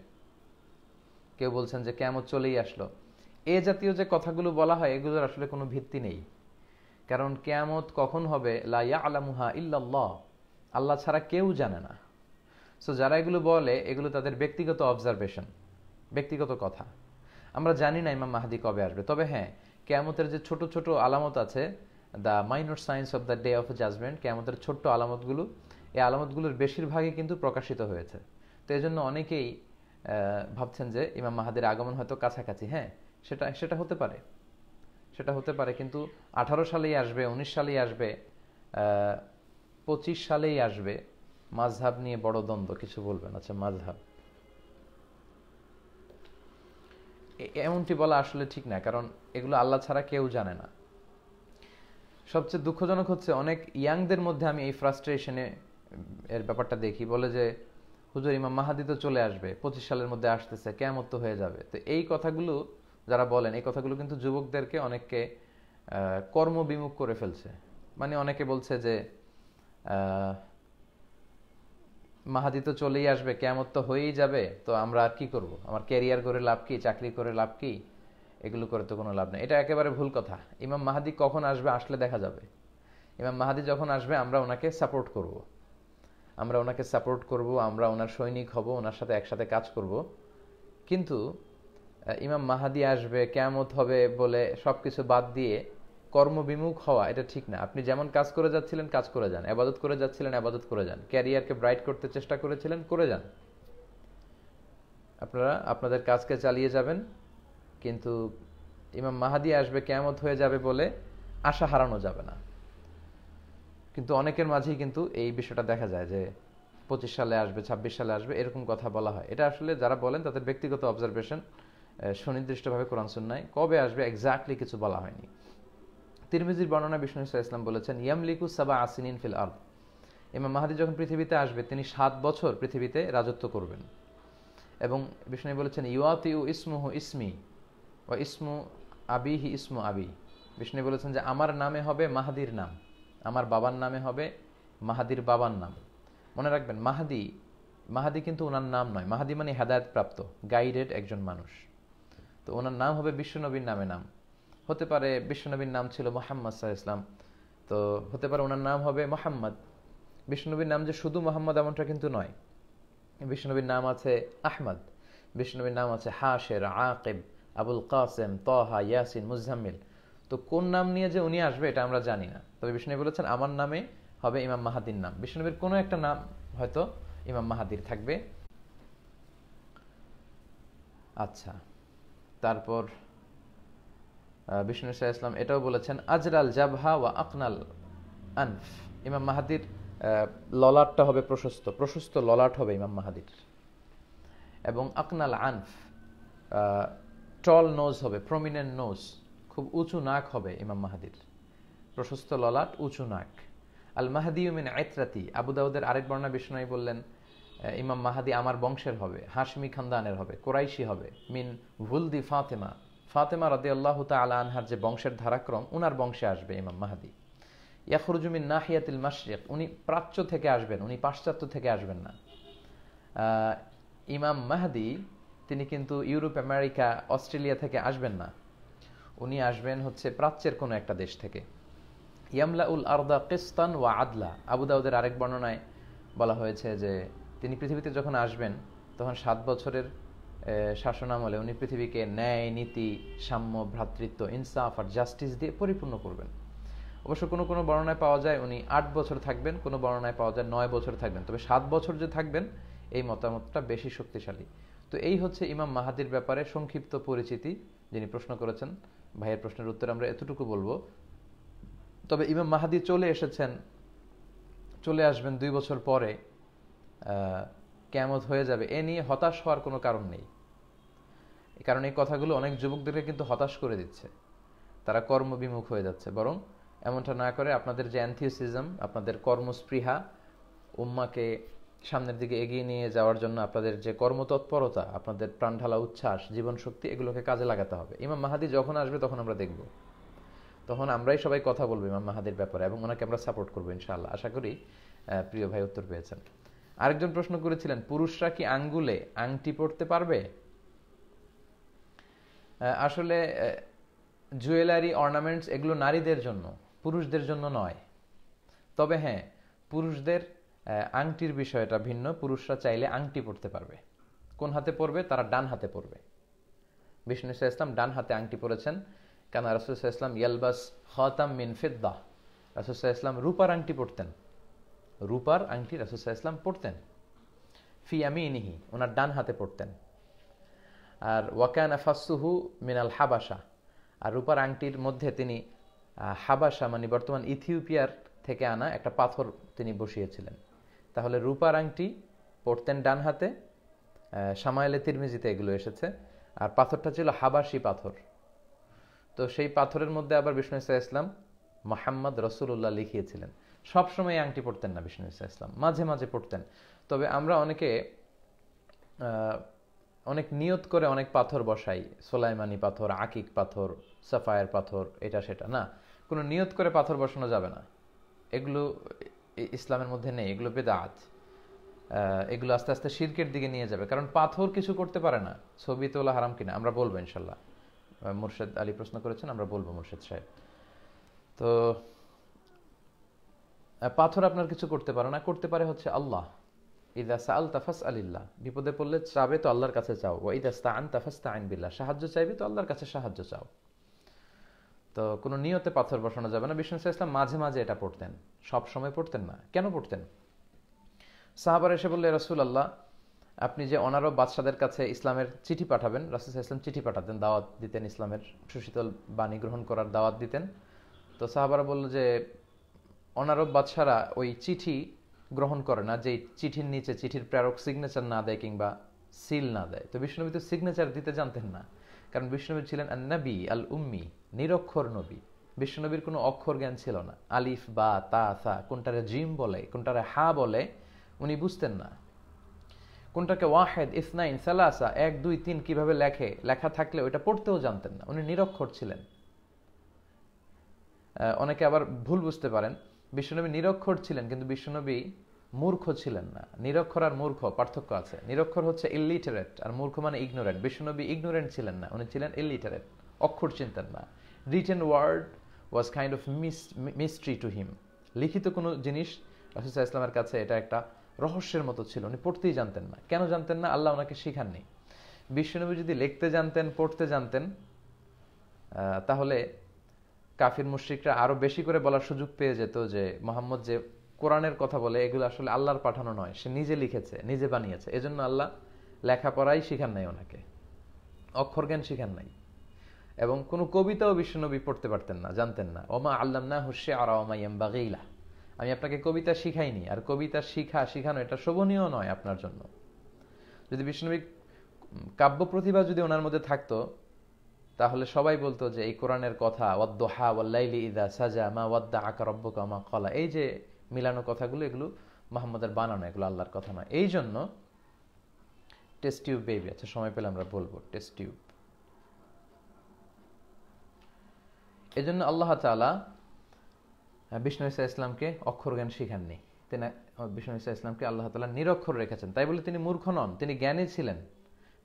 কেউ বলছেন যে কিয়ামত চলেই আসলো। এ জাতীয় যে কথাগুলো বলা হয় এগুলোর আসলে কোনো ভিত্তি নেই। কারণ কিয়ামত কখন হবে লা ইয়ালামুহা ইল্লাল্লাহ, আল্লাহ ছাড়া কেউ জানে না। সো যারা এগুলো বলে এগুলো তাদের ব্যক্তিগত অবজারভেশন, ব্যক্তিগত কথা। আমরা জানি না ইমাম মাহদি কবে আসবে। তবে হ্যাঁ, কিয়ামতের যে ছোট ছোট আলামত আছে, the minor signs of the day of judgment, কিয়ামতের ছোট্ট আলামতগুলো, এই আলামতগুলোর বেশিরভাগই কিন্তু প্রকাশিত হয়েছে। তো এই জন্য অনেকেই ভাবছেন যে ইমাম মাহাদির আগমন হয়তো কাছাকাছি। হ্যাঁ, সেটা হতে পারে, সেটা হতে পারে। কিন্তু 18 সালেই আসবে, 19 সালেই আসবে, 25 সালেই আসবে, মাযহাব নিয়ে বড় দ্বন্দ্ব, কিছু বলবেন? আচ্ছা, মাযহাব এমনটি বলা আসলে ঠিক না, কারণ এগুলো আল্লাহ ছাড়া কেউ জানে না। সবচেয়ে দুঃখজনক হচ্ছে অনেক ইয়াংদের মধ্যে আমি এই ফ্রাস্ট্রেশনে এর ব্যাপারটা দেখি। বলে যে হুজুর ইমাম মাহাদি তো চলে আসবে, 25 সালের মধ্যে আসতেছে, কিয়ামত তো হয়ে যাবে। তো এই কথাগুলো যারা বলেন, এই কথাগুলো কিন্তু যুবকদেরকে অনেককে কর্মবিমুখ করে ফেলছে। মানে অনেকে বলছে যে মাহাদি তো চলেই আসবে, কিয়ামত তো হয়েই যাবে, তো আমরা আর কি করব, আমার ক্যারিয়ার করে লাভ কি, চাকরি করে লাভ কি, এগুলো করে তো কোনো লাভ নেই। এটা একেবারে ভুল কথা। ইমাম মাহাদি কখন আসবে আসলে দেখা যাবে। ইমাম মাহাদি যখন আসবে আমরা ওনাকে সাপোর্ট করব, আমরা ওনাকে সাপোর্ট করব, আমরা ওনার সৈনিক হব, ওনার সাথে একসাথে কাজ করব। কিন্তু ইমাম মাহাদি আসবে, কিয়ামত হবে বলে সবকিছু বাদ দিয়ে কর্মবিমুখ হওয়া এটা ঠিক না। আপনি যেমন কাজ করে যাচ্ছিলেন কাজ করে যান, ইবাদত করে যাচ্ছিলেন ইবাদত করে যান, ক্যারিয়ারকে ব্রাইট করতে চেষ্টা করেছিলেন করে যান, আপনারা আপনাদের কাজকে চালিয়ে যাবেন। কিন্তু ইমাম মাহাদি আসবে, কিয়ামত হয়ে যাবে বলে আশা হারানো যাবে না। কিন্তু অনেকের মাঝেই কিন্তু এই বিষয়টা দেখা যায় যে 25 সালে আসবে, 26 সালে আসবে, এরকম কথা বলা হয়। এটা আসলে যারা বলেন তাদের ব্যক্তিগত অবজারভেশন, সুনির্দিষ্টভাবে কোরআন সুন্নাহয় কবে আসবে এক্স্যাক্টলি কিছু বলা হয়নি। তিরমিজির বর্ণনা বিষ্ণু ইসলাম বলেছেন ইয়ামলিকু সাবা আসিনিন ফিল আরদ, ইমাম মাহাদি যখন পৃথিবীতে আসবে তিনি 7 বছর পৃথিবীতে রাজত্ব করবেন। এবং বিষ্ণু বলেছেন ইউআতিউ ইসমুহু ইসমি ওয়া ইসমু আবিহি ইসমু আবি, বিষ্ণু বলেছেন যে আমার নামে হবে মাহাদির নাম, আমার বাবার নামে হবে মাহাদির বাবার নাম। মনে রাখবেন, মাহাদি কিন্তু ওনার নাম নয়। মাহাদি মানে হেদায়েত প্রাপ্ত, গাইডেড একজন মানুষ। তো ওনার নাম হবে বিশ্বনবীর নামে নাম। হতে পারে বিশ্বনবীর নাম ছিল মুহাম্মদ সাল্লাল্লাহু আলাইহি ওয়াসাল্লাম, তো হতে পারে ওনার নাম হবে মুহাম্মদ। বিশ্বনবীর নাম যে শুধু মুহাম্মদ এমনটা কিন্তু নয়। বিশ্বনবীর নাম আছে আহমদ, বিশ্বনবীর নাম আছে হাশের, আকিব, আবুল কাসেম, তহা, ইয়াসিন, মুজাম্মিল। তো কোন নাম নিয়ে যে উনি আসবে এটা আমরা জানি না। তবে বিষ্ণু বলেছেন আমার নামে হবে ইমাম মাহাদির নাম। বিষ্ণুনবীর কোনো একটা নাম হয়তো ইমাম মাহাদির থাকবে। আচ্ছা, তারপর বিষ্ণু ইসলাম এটাও বলেছেন আজরাল জাবহা ওয়া আকনাল আনফ, ইমাম মাহাদির ললাটটা হবে প্রশস্ত, প্রশস্ত ললাট হবে ইমাম মাহাদির। এবং আকনাল আনফ, টল নোজ হবে, প্রমিনেন্ট নোজ, খুব উঁচু নাক হবে ইমাম মাহাদির, প্রশস্ত ললাট, উঁচু নাক। আল মাহাদি মিন আইত্রাতি, আবু দাউদের আরেক বর্ণনা বিষ্ণু বললেন ইমাম মাহাদি আমার বংশের হবে, হাশমি খানদানের হবে, কোরাইশি হবে, মিন ভুলদি ফাতেমা, ফাতেমা রাদিয়াল্লাহু তাআলা আনহার যে বংশের ধারাক্রম, উনার বংশে আসবে ইমাম মাহাদি। ইয়াখরুজু মিন নাহিয়াতিল মাশরিক, উনি প্রাচ্য থেকে আসবেন, উনি পাশ্চাত্য থেকে আসবেন না। ইমাম মাহাদি তিনি কিন্তু ইউরোপ, আমেরিকা, অস্ট্রেলিয়া থেকে আসবেন না, উনি আসবেন হচ্ছে প্রাচ্যের কোনো একটা দেশ থেকে। ইয়ামলাউল আরদা কিসতান ওয়া আদলা। আবু দাউদের আরেক বর্ণনায় বলা হয়েছে যে তিনি পৃথিবীতে যখন আসবেন তখন 7 বছরের শাসনামলে উনি পৃথিবীকে ন্যায়, নীতি, সাম্য, ভ্রাতৃত্ব, ইনসাফ আর জাস্টিস দিয়ে পরিপূর্ণ করবেন। অবশ্য কোনো কোনো বর্ণনায় পাওয়া যায় উনি 8 বছর থাকবেন, কোনো বর্ণনায় পাওয়া যায় 9 বছর থাকবেন, তবে 7 বছর যে থাকবেন এই মতামতটা বেশি শক্তিশালী। তো এই হচ্ছে ইমাম মাহাদির ব্যাপারে সংক্ষিপ্ত পরিচিতি। যিনি প্রশ্ন করেছেন, ভাইয়ের প্রশ্নের উত্তর আমরা এতটুকু বলবো। তবে ইমাম মাহাদি চলে এসেছেন, চলে আসবেন 2 বছর পরে, কিয়ামত হয়ে যাবে, এ নিয়ে হতাশ হওয়ার কোনো কারণ নেই। কারণ এই কথাগুলো অনেক যুবকদেরকে কিন্তু হতাশ করে দিচ্ছে, তারা কর্মবিমুখ হয়ে যাচ্ছে। বরং এমনটা না করে আপনাদের যে অ্যানথিউসিজম, আপনাদের কর্মস্পৃহা, উম্মাকে সামনের দিকে এগিয়ে নিয়ে যাওয়ার জন্য আপনাদের যে কর্মতৎপরতা, আপনাদের প্রাণঢালা উচ্ছ্বাস, জীবন শক্তি, এগুলোকে কাজে লাগাতে হবে। ইমাম মাহাদি যখন আসবে তখন আমরা দেখব, তখন আমরাই সবাই কথা বলবো ইমাম মাহাদির ব্যাপারে এবং ওনাকে আমরা সাপোর্ট করবো ইনশাআল্লাহ। আশা করি প্রিয় ভাই উত্তর পেয়েছেন। আরেকজন প্রশ্ন করেছিলেন, পুরুষরা কি আঙ্গুলে আংটি পরতে পারবে? আসলে জুয়েলারি, অর্নামেন্টস এগুলো নারীদের জন্য, পুরুষদের জন্য নয়। তবে হ্যাঁ, পুরুষদের আংটির বিষয়টা ভিন্ন। পুরুষরা চাইলে আংটি পরতে পারবে। কোন হাতে পরবে? তারা ডান হাতে পরবে। বিষ্ণু ইসলাম ডান হাতে আংটি পরেছেন। কেন? রাসূল ইসলাম ইয়ালবাস খাতাম মিন ফিদ্দা, রাসূল ইসলাম রূপার আংটি পরতেন। রূপার আংটি রাসূল ইসলাম পরতেন। ফি ইয়ামিনিহি, ওনার ডান হাতে পরতেন। আর ওয়াকানা ফাসসুহু মিনাল হাবাসা, আর রূপার আংটির মধ্যে তিনি হাবাসা মানে বর্তমান ইথিওপিয়ার থেকে আনা একটা পাথর তিনি বসিয়েছিলেন। তাহলে রূপার আংটি পরতেন ডান হাতে, শামায়েলে তিরমিজিতে এগুলো এসেছে। আর পাথরটা ছিল হাবাসি পাথর। তো সেই পাথরের মধ্যে আবার বিষ্ণু ইসলাম মুহাম্মদ রাসূলুল্লাহ লিখিয়েছিলেন। সবসময় আংটি পরতেন না বিষ্ণু ইসলাম, মাঝে মাঝে পরতেন। তবে আমরা অনেকে অনেক নিয়ত করে অনেক পাথর বসাই, সোলাইমানি পাথর, আকিক পাথর, সাফায়ের পাথর, এটা সেটা না। কোনো নিয়ত করে পাথর বসানো যাবে না, এগুলো ইসলামের মধ্যে নেই, এগুলো বেদাত। এগুলো আস্তে আস্তে শিরকের দিকে নিয়ে যাবে। কারণ পাথর কিছু করতে পারে না। ছবি তোলা হারাম কিনা আমরা বলবো ইনশাল্লাহ। মুর্শেদ আলী প্রশ্ন করেছেন, আমরা বলবো মুর্শেদ সাহেব। তো পাথর আপনার কিছু করতে পারে না, করতে পারে হচ্ছে আল্লাহ। ইদা সাআলতা ফাসআলিল্লাহ, বিপদে পড়লে চাবে তো আল্লাহর কাছে চাও। ওয়া ইদা ইসতাআনতা ফাসতাঈন বিল্লাহ, সাহায্য চাইবে তো আল্লাহর কাছে সাহায্য চাও। তো কোনো নিয়তে পাথর বসানো যাবে না। বিষ্ণু ইসলাম মাঝে মাঝে এটা পড়তেন, সব সময় পড়তেন না। কেন পড়তেন? সাহাবারা এসে বললে, রাসূলুল্লাহ আপনি যে অনারব বাদশাদের কাছে ইসলামের চিঠি পাঠাবেন, রাসূল ইসলাম চিঠি পাঠাতেন, দাওয়াত দিতেন, ইসলামের সুশীতল বাণী গ্রহণ করার দাওয়াত দিতেন। তো সাহাবারা বলল যে অনারব বাদশারা ওই চিঠি গ্রহণ করে না যে চিঠির নিচে চিঠির প্রেরক সিগনেচার না দেয় কিংবা সিল না দেয়। তো বিষ্ণুনবী তো সিগনেচার দিতে জানতেন না, কারণ বিষ্ণুনবী ছিলেন আন-নবী আল উম্মি, নিরক্ষর নবী। বিষ্ণুনবীর কোনো অক্ষর জ্ঞান ছিল না। আলিফ বা তা সা, কোনটারে জিম বলে কোনটারে হা বলে উনি বুঝতেন না। কোনটাকে ওয়াহেদ, ইসনাইন, সালাসা, 1 2 3 কিভাবে লেখা থাকলে ওইটা পড়তেও জানতেন না। উনি নিরক্ষর ছিলেন। অনেকে আবার ভুল বুঝতে পারেন, বিশ্বনবী নিরক্ষর ছিলেন কিন্তু বিশ্বনবী মূর্খ ছিলেন না। নিরক্ষর আর মূর্খ পার্থক্য আছে। নিরক্ষর হচ্ছে ইলিটারেট আর মূর্খ মানে ইগনোরেন্ট। বিশ্বনবী ইগনোরেন্ট ছিলেন না, উনি ছিলেন ইলিটারেট, অক্ষর চিনতেন না। Written word was kind of mystery to him. লিখিত কোনো জিনিস রাসূল সাল্লাল্লাহু আলাইহি ওয়াসাল্লামের কাছে এটা একটা রহস্যের মতো ছিল, উনি পড়তেই জানতেন না। কেন জানতেন না? আল্লাহ ওনাকে শিখাননি। বিশ্বনবী যদি লিখতে জানতেন, পড়তে জানতেন, তাহলে কাফির মুশরিকরা আরো বেশি করে বলার সুযোগ পেয়ে যেত যে মুহাম্মদ যে কোরআনের কথা বলে এগুলো আসলে আল্লাহর পাঠানো নয়, সে নিজে লিখেছে, নিজে বানিয়েছে। এজন্য আল্লাহ লেখাপড়াই শিখান নাই ওনাকে, অক্ষর জ্ঞান শিখান নাই। এবং কোনো কবিতাও বিশ্বনবী পড়তে পারতেন না, জানতেন না। ওমা আল্লামনাহু শি'রা ওয়া মা ইয়ানবাগি লাহু, আমি আপনাকে কবিতা শিখাইনি। আর কবিতা শিখানো এটা শোভনীয় নয় আপনার জন্য। যদি বিশ্বনবী কাব্য প্রতিভা যদি ওনার মধ্যে থাকতো, তাহলে সবাই বলতো যে এই কোরআনের কথা, ওয়াদ-দুহা ওয়াল-লাইলি ইযা সাজা মা ওয়াদ্দাআকা রাব্বুকা মা ক্বালা, এই যে মিলানো কথাগুলো, এগুলো মুহাম্মদের বানানো, এগুলো আল্লাহর কথা নয়। এই জন্য টেস্ট টিউব বেবি, আচ্ছা সময় পেলে আমরা বলবো টেস্ট টিউব। এজন্য আল্লাহ তাআলা বিষ্ণু ঈসা ইসলামকে অক্ষর জ্ঞান শিখাননি। তিনি বিষ্ণু ঈসা ইসলামকে আল্লাহ তাআলা নিরক্ষর রেখেছেন। তাই বলে তিনি মূর্খ নন, তিনি জ্ঞানী ছিলেন।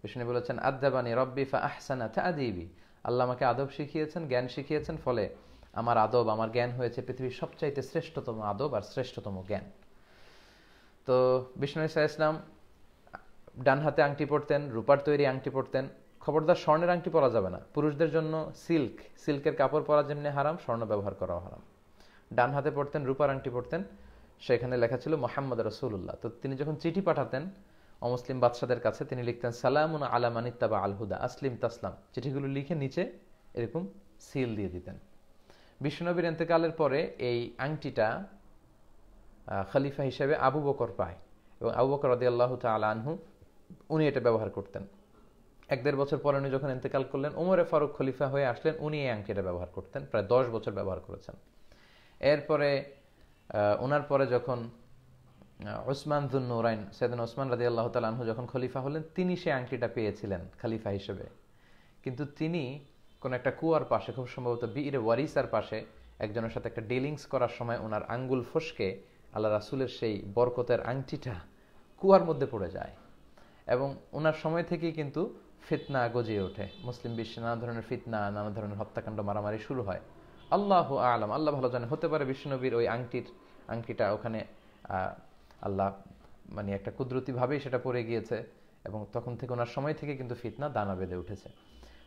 বিষ্ণু বলেছেন, আদাবানি রব্বি ফা আহসানা তা'দীবি, আল্লাহ আমাকে আদব শিখিয়েছেন, জ্ঞান শিখিয়েছেন, ফলে আমার আদব, আমার জ্ঞান হয়েছে পৃথিবীর সবচাইতে শ্রেষ্ঠতম আদব আর শ্রেষ্ঠতম জ্ঞান। তো বিষ্ণু ইসা ইসলাম ডান হাতে আংটি পরতেন, রূপার তৈরি আংটি পরতেন। খবরদার স্বর্ণের আংটি পরা যাবে না। পুরুষদের জন্য সিল্কের কাপড় পরা যেমনি হারাম, স্বর্ণ ব্যবহার করাও হারাম। ডান হাতে পরতেন, রূপার আংটি পরতেন, সেখানে লেখা ছিল মোহাম্মদ রাসূলুল্লাহ। তো তিনি যখন চিঠি পাঠাতেন অমুসলিম বাদশাদের কাছে, তিনি লিখতেন সালামুন আলা মানিত্তাবা আল হুদা আসলিম তাসলাম। চিঠিগুলো লিখে নিচে এরকম সিল দিয়ে দিতেন। বিশ্বনবীর ইন্তেকালের পরে এই আংটিটা খলিফা হিসেবে আবু বকর পায়, এবং আবু বকর রাদিয়াল্লাহু তাআলা আনহু উনি এটা ব্যবহার করতেন। 1-1.5 বছর পরে উনি যখন ইন্তেকাল করলেন, ওমরে ফারুক খলিফা হয়ে আসলেন, উনি এই আংটিটা ব্যবহার করতেন, প্রায় 10 বছর ব্যবহার করেছেন। এরপরে ওনার পরে যখন উসমান যুন নুরাইন, সাইয়েদনা উসমান রাদিয়াল্লাহু তাআলা আনহু যখন খলিফা হলেন, তিনি সেই আংটিটা পেয়েছিলেন খলিফা হিসেবে। কিন্তু তিনি কোন একটা কুয়ার পাশে, খুব সম্ভবত বীর ওয়ারিসার পাশে একজনের সাথে একটা ডিলিংস করার সময় ওনার আঙ্গুল ফসকে আল্লাহ রাসূলের সেই বরকতের আংটিটা কুয়ার মধ্যে পড়ে যায়, এবং ওনার সময় থেকেই কিন্তু ফিতনা গজিয়ে ওঠে। মুসলিম বিশ্বে নানা ধরনের ফিতনা, নানা ধরনের হত্যাকাণ্ড, মারামারি শুরু হয়। আল্লাহু আ'লাম, আল্লাহ ভালো জানে, হতে পারে বিশ্বনবীর ওই আংটিটা ওখানে আল্লাহ মানে একটা কুদরতি ভাবেই সেটা পড়ে গিয়েছে, এবং তখন থেকে ওনার সময় থেকে কিন্তু ফিতনা দানা বেঁধে উঠেছে।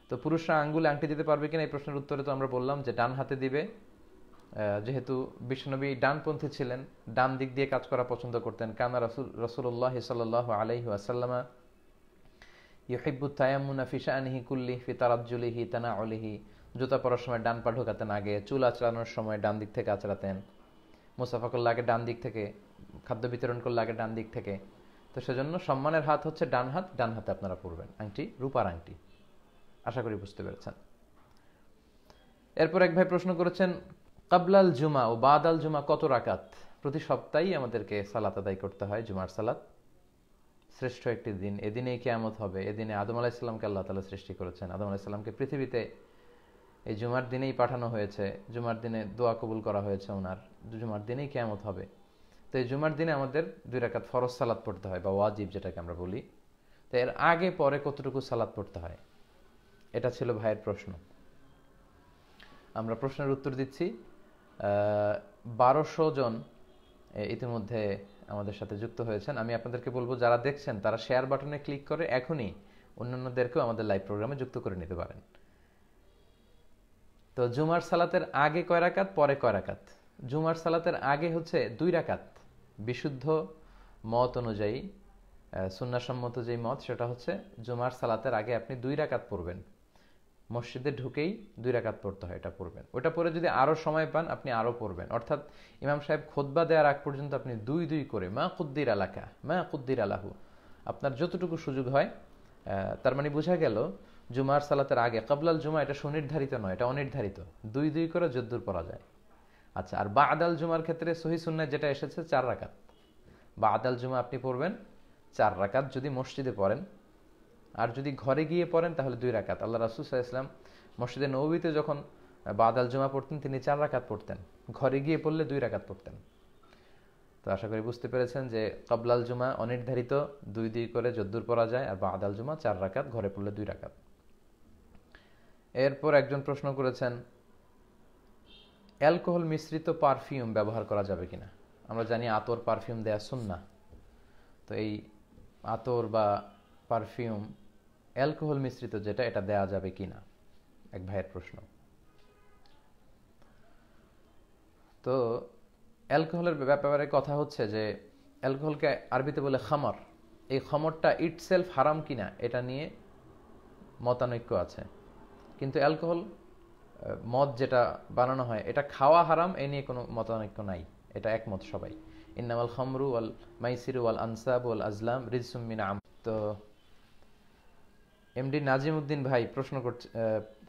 তো পুরুষরা আঙ্গুলে আংটি দিতে পারবে কিনা এই প্রশ্নের উত্তরে তো আমরা বললাম যে ডান হাতে দিবে, যেহেতু বিশ্বনবী ডানপন্থী ছিলেন, ডান দিক দিয়ে কাজ করা পছন্দ করতেন। কানা রাসূলুল্লাহ সাল্লাল্লাহু আলাইহি ওয়াসাল্লাম ইউহিব্বু তায়াম্মুনা ফি শাআনিহি কুল্লি ফি তারাজ্জুলিহি তানাউলিহি। জুতা পরার সময় ডান পা ঢোকাতেন আগে, চুল আঁচড়ানোর সময় ডান দিক থেকে আঁচড়াতেন, মুসাফা করলে আগে ডান দিক থেকে, খাদ্য বিতরণ করলে আগে ডান দিক থেকে। তো সেজন্য সম্মানের হাত হচ্ছে ডান হাত, ডান হাতে আপনারা পরবেন আংটি, রূপার আংটি। আশা করি বুঝতে পেরেছেন। এরপর এক ভাই প্রশ্ন করেছেন, কাবলাল জুমা ও বাদাল জুমা কত রাকাত? প্রতি সপ্তাহেই আমাদেরকে সালাত আদায় করতে হয়, জুমার সালাত। শ্রেষ্ঠ একটি দিন, এদিনেই কিয়ামত হবে। এদিনে আদম আলাইহিস সালামকে আল্লাহ তাআলা সৃষ্টি করেছেন, আদম আলাইহিস সালামকে পৃথিবীতে এই জুমার দিনেই পাঠানো হয়েছে, জুমার দিনে দোয়া কবুল করা হয়েছে ওনার, জুমার দিনেই কিয়ামত হবে। তো এই জুমার দিনে আমাদের 2 রাকাত ফরজ সালাত পড়তে হয়, বা ওয়াজিব যেটাকে আমরা বলি। তো এর আগে পরে কতটুকু সালাত পড়তে হয়, এটা ছিল ভাইয়ের প্রশ্ন। আমরা প্রশ্নের উত্তর দিচ্ছি। 1200 জন ইতিমধ্যে আমাদের সাথে যুক্ত হয়েছেন। আমি আপনাদেরকে বলবো, যারা দেখছেন তারা শেয়ার বাটনে ক্লিক করে এখনই অন্যান্যদেরকেও আমাদের লাইভ প্রোগ্রামে যুক্ত করে নিতে পারেন। তো জুমার সালাতের আগে কয় রাকাত, পরে কয় রাকাত? জুমার সালাতের আগে হচ্ছে 2 রাকাত। বিশুদ্ধ মত অনুযায়ী, সুন্নাহসম্মত যেই মত, সেটা হচ্ছে জুমার সালাতের আগে আপনি 2 রাকাত পড়বেন। মসজিদে ঢুকেই 2 রাকাত পড়তে হয়, এটা পড়বেন। ওটা পরে যদি আরো সময় পান আপনি আরো পড়বেন, অর্থাৎ ইমাম সাহেব খুতবা দেওয়ার আগ পর্যন্ত আপনি 2 করে, মা কুদ্দির আলাকা মা কুদ্দির আলাহু, আপনার যতটুকু সুযোগ হয়। তার মানে বোঝা গেল জুমার সালাতের আগে, কাবলাল জুমা, এটা সুনির্ধারিত নয়, এটা অনির্ধারিত। 2 করে যদ্দুর পড়া যায়। আচ্ছা, আর বাদাল জুমার ক্ষেত্রে সহিহ সুন্নাহ যেটা এসেছে 4 রাকাত। বাদাল জুমা আপনি পড়বেন 4 রাকাত যদি মসজিদে পড়েন, আর যদি ঘরে গিয়ে পড়েন তাহলে 2 রাকাত। আল্লাহ রাসূল সাল্লাল্লাহু আলাইহি ওয়াসাল্লাম মসজিদে নববীতে যখন বাদাল জুমা পড়তেন তিনি 4 রাকাত পড়তেন, ঘরে গিয়ে পড়লে 2 রাকাত পড়তেন। তো আশা করি বুঝতে পেরেছেন যে কাবলাল জুমা অনির্ধারিত, 2 করে যদ্দুর পড়া যায়, আর বাদাল জুমা 4 রাকাত, ঘরে পড়লে 2 রাকাত। এরপর একজন প্রশ্ন করেছেন, অ্যালকোহল মিশ্রিত পারফিউম ব্যবহার করা যাবে কিনা? আমরা জানি আতর, পারফিউম দেয়া সুন্নাহ। তো এই আতর বা পারফিউম অ্যালকোহল মিশ্রিত যেটা, এটা দেয়া যাবে কিনা, এক ভাইয়ের প্রশ্ন। তো অ্যালকোহলের ব্যাপারে কথা হচ্ছে যে অ্যালকোহলকে আরবিতে বলে খামর। এই খামরটা ইটসেলফ হারাম কিনা এটা নিয়ে মতানৈক্য আছে। কিন্তু অ্যালকোহল, মদ যেটা বানানো হয়, এটা খাওয়া হারাম, এ নিয়ে কোনো মতানৈক্য নাই, এটা একমত সবাই। ইন্নামাল খামরু ওয়াল মাইসিরু ওয়াল আনসাব ওয়াল আজলাম রিজসুম মিন আম। তো এমডি নাজিম উদ্দিন ভাই প্রশ্ন করছে,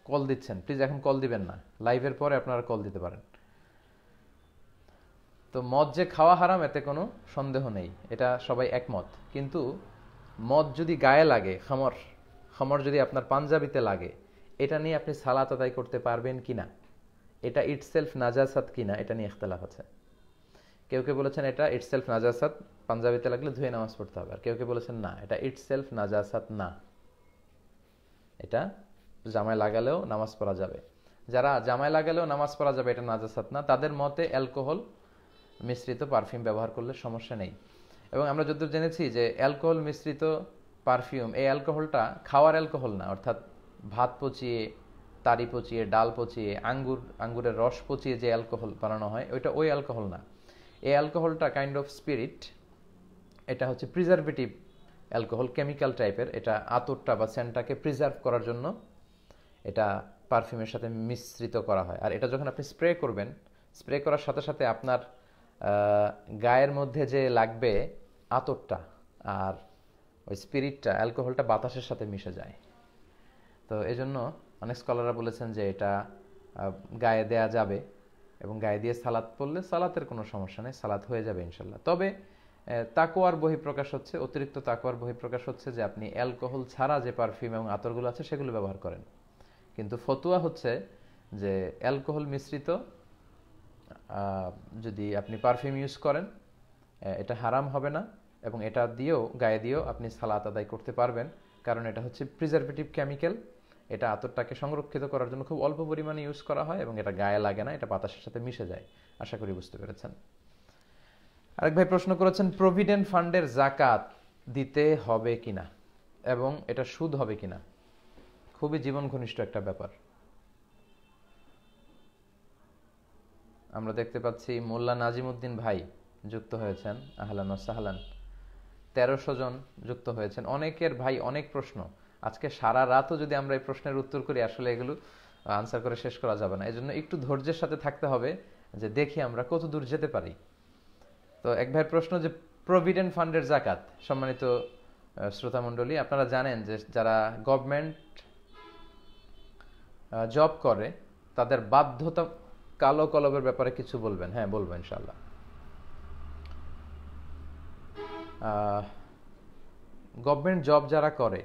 কল দিচ্ছেন, প্লিজ এখন কল দিবেন না, লাইভের পরে আপনারা কল দিতে পারেন। তো মদ যে খাওয়া হারাম এতে কোনো সন্দেহ নেই, এটা সবাই একমত। কিন্তু মদ যদি গায়ে লাগে, খামর যদি আপনার পাঞ্জাবিতে লাগে, এটা নিয়ে আপনি সালাত আদায় করতে পারবেন কিনা, এটা ইটসেলফ নাজাসাত কিনা, এটা নিয়ে ইখতিলাফ আছে। কেউ কেউ বলেছেন এটা ইটসেলফ নাজাসাত, পাঞ্জাবিতে লাগলে ধুয়ে নামাজ পড়তে হবে। আর কেউ কেউ বলেছেন না, এটা ইটসেলফ নাজাসাত না, এটা জামায় লাগালেও নামাজ পড়া যাবে। যারা জামায় লাগালেও নামাজ পড়া যাবে, এটা নাজাসাত না, তাদের মতে অ্যালকোহল মিশ্রিত পারফিউম ব্যবহার করলে সমস্যা নেই। এবং আমরা যতদূর জেনেছি যে অ্যালকোহল মিশ্রিত পারফিউম, এই অ্যালকোহলটা খাওয়ার অ্যালকোহল না, অর্থাৎ ভাত পচিয়ে, তারি পচিয়ে, ডাল পচিয়ে, আঙ্গুরের রস পচিয়ে যে অ্যালকোহল বানানো হয় ওই অ্যালকোহল না। এই অ্যালকোহলটা কাইন্ড অফ স্পিরিট, এটা হচ্ছে প্রিজারভেটিভ অ্যালকোহল, কেমিক্যাল টাইপের। এটা আতরটা বা সেন্টটাকে প্রিজার্ভ করার জন্য এটা পারফিউমের সাথে মিশ্রিত করা হয়। আর এটা যখন আপনি স্প্রে করবেন, স্প্রে করার সাথে সাথে আপনার গায়ের মধ্যে যে লাগবে আতরটা আর ওই স্পিরিটটা, অ্যালকোহলটা বাতাসের সাথে মিশে যায়। তো এই জন্য অনেক স্কলাররা বলেছেন যে এটা গায়ে দেয়া যাবে, এবং গায়ে দিয়ে সালাত পড়লে সালাতের কোনো সমস্যা নেই, সালাত হয়ে যাবে ইনশাল্লাহ। তবে তাকওয়ার বহিঃপ্রকাশ হচ্ছে, অতিরিক্ত তাকওয়ার বহিঃপ্রকাশ হচ্ছে যে আপনি অ্যালকোহল ছাড়া যে পারফিউম এবং আতরগুলো আছে সেগুলো ব্যবহার করেন। কিন্তু ফতুয়া হচ্ছে যে অ্যালকোহল মিশ্রিত যদি আপনি পারফিউম ইউজ করেন এটা হারাম হবে না, এবং এটা দিয়েও গায়ে দিয়েও আপনি সালাত আদায় করতে পারবেন, কারণ এটা হচ্ছে প্রিজারভেটিভ কেমিক্যাল। এটা আতরটাকে সংরক্ষিত করার জন্য খুব অল্প পরিমাণে ইউজ করা হয়, এবং এটা গায়ে লাগে না, এটা বাতাসের সাথে মিশে যায়। আশা করি বুঝতে পেরেছেন। আরেক ভাই প্রশ্ন করেছেন প্রভিডেন্ট ফান্ডের জাকাত দিতে হবে কিনা এবং এটা সুদ হবে কিনা। খুবই জীবন ঘনিষ্ঠ একটা ব্যাপার। আমরা দেখতে পাচ্ছি মোল্লা নাজিমউদ্দিন ভাই যুক্ত হয়েছেন, আহলান ও সাহলান। 1300 জন যুক্ত হয়েছেন। অনেকের ভাই অনেক প্রশ্ন, আজকে সারা রাতও যদি আমরা এই প্রশ্নের উত্তর করি আসলে এগুলো আনসার করে শেষ করা যাবে না। এজন্য একটু ধৈর্যের সাথে থাকতে হবে, যে দেখি আমরা কত দূর যেতে পারি। তো এক ভাইয়ের প্রশ্ন যে প্রভিডেন্ট ফান্ডের জাকাত। সম্মানিত শ্রোতা মণ্ডলী, আপনারা জানেন যে যারা গভর্নমেন্ট জব করে তাদের বাধ্যতা কালো কলবের ব্যাপারে কিছু বলবেন? হ্যাঁ, বলবো ইনশাআল্লাহ। গভর্নমেন্ট জব যারা করে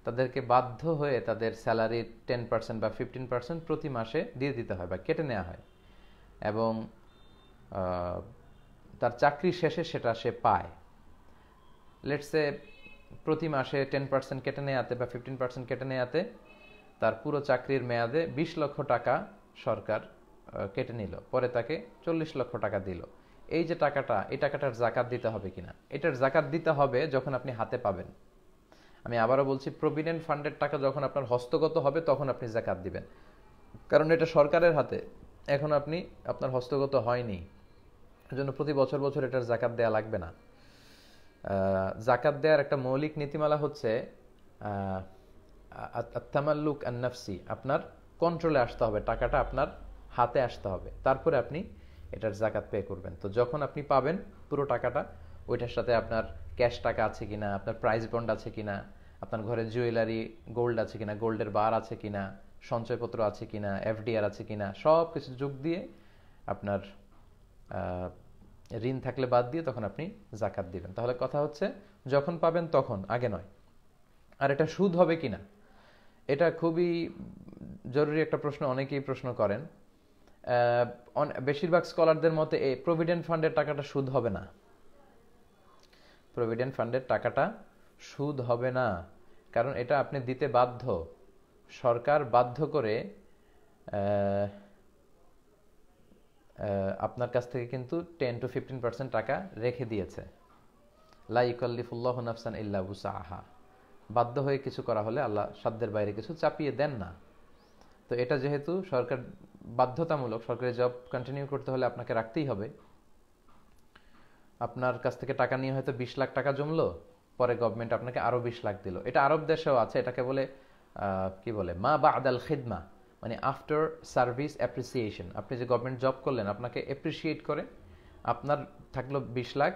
তাদেরকে বাধ্য হয়ে তাদের স্যালারির 10% বা 15% প্রতি মাসে দিয়ে দিতে হয় বা কেটে নেওয়া হয়, এবং তার চাকরি শেষে সেটা সে পায়। লেটসে প্রতি মাসে 10% কেটে নেওয়াতে বা 15% কেটে নেওয়াতে তার পুরো চাকরির মেয়াদে 20 লক্ষ টাকা সরকার কেটে নিল, পরে তাকে 40 লক্ষ টাকা দিল। এই যে টাকাটা, এই টাকাটার জাকাত দিতে হবে কিনা? এটার জাকাত দিতে হবে যখন আপনি হাতে পাবেন। আমি আবারও বলছি, প্রভিডেন্ট ফান্ডের টাকা যখন আপনার হস্তগত হবে তখন আপনি জাকাত দিবেন, কারণ এটা সরকারের হাতে, এখন আপনার হস্তগত হয়নি, এজন্য প্রতি বছর বছর এটার জাকাত দেয়া লাগবে না। জাকাত দেওয়ার একটা মৌলিক নীতিমালা হচ্ছে আত-তামাল্লুক আন-নাফসি, আপনার কন্ট্রোলে আসতে হবে, টাকাটা আপনার হাতে আসতে হবে, তারপরে আপনি এটার জাকাত পে করবেন। তো যখন আপনি পাবেন পুরো টাকাটা, ওইটার সাথে আপনার ক্যাশ টাকা আছে কিনা, আপনার প্রাইজ বন্ড আছে কিনা, আপনার ঘরে জুয়েলারি গোল্ড আছে কিনা, গোল্ডের বার আছে কিনা, সঞ্চয়পত্র আছে কিনা, এফডিআর আছে কিনা, সব কিছু যোগ দিয়ে আপনার ঋণ থাকলে বাদ দিয়ে তখন আপনি জাকাত দিবেন। তাহলে কথা হচ্ছে যখন পাবেন তখন, আগে নয়। আর এটা সুদ হবে কিনা, এটা খুবই জরুরি একটা প্রশ্ন, অনেকেই প্রশ্ন করেন। বেশিরভাগ স্কলারদের মতে এই প্রভিডেন্ট ফান্ডের টাকাটা সুদ হবে না। প্রভিডেন্ট ফান্ডের টাকাটা সুদ হবে না, কারণ এটা আপনি দিতে বাধ্য। সরকার বাধ্য করে আপনার কাছ থেকে কিন্তু 10 to 15% টাকা রেখে দিয়েছে। লা ইউকাল্লিফুল্লাহু নাফসান ইল্লা উসআহা। বাধ্য হয়ে কিছু করা হলে আল্লাহ সাধ্যের বাইরে কিছু চাপিয়ে দেন না। তো এটা যেহেতু সরকার বাধ্যতামূলক, সরকারি জব কন্টিনিউ করতে হলে আপনাকে রাখতেই হবে। আপনার কাছ থেকে টাকা নিয়ে হয়তো 20 লাখ টাকা জমলো, পরে গভর্নমেন্ট আপনাকে আরো 20 লাখ দিল। এটা আরব দেশেও আছে, এটাকে বলে কি বলে মা বা'দাল খিদমা, মানে আফটার সার্ভিস অ্যাপ্রিসিয়েশন। আপনি যে গভর্নমেন্ট জব করলেন, আপনাকে অ্যাপ্রিসিয়েট করে আপনার থাকলো 20 লাখ,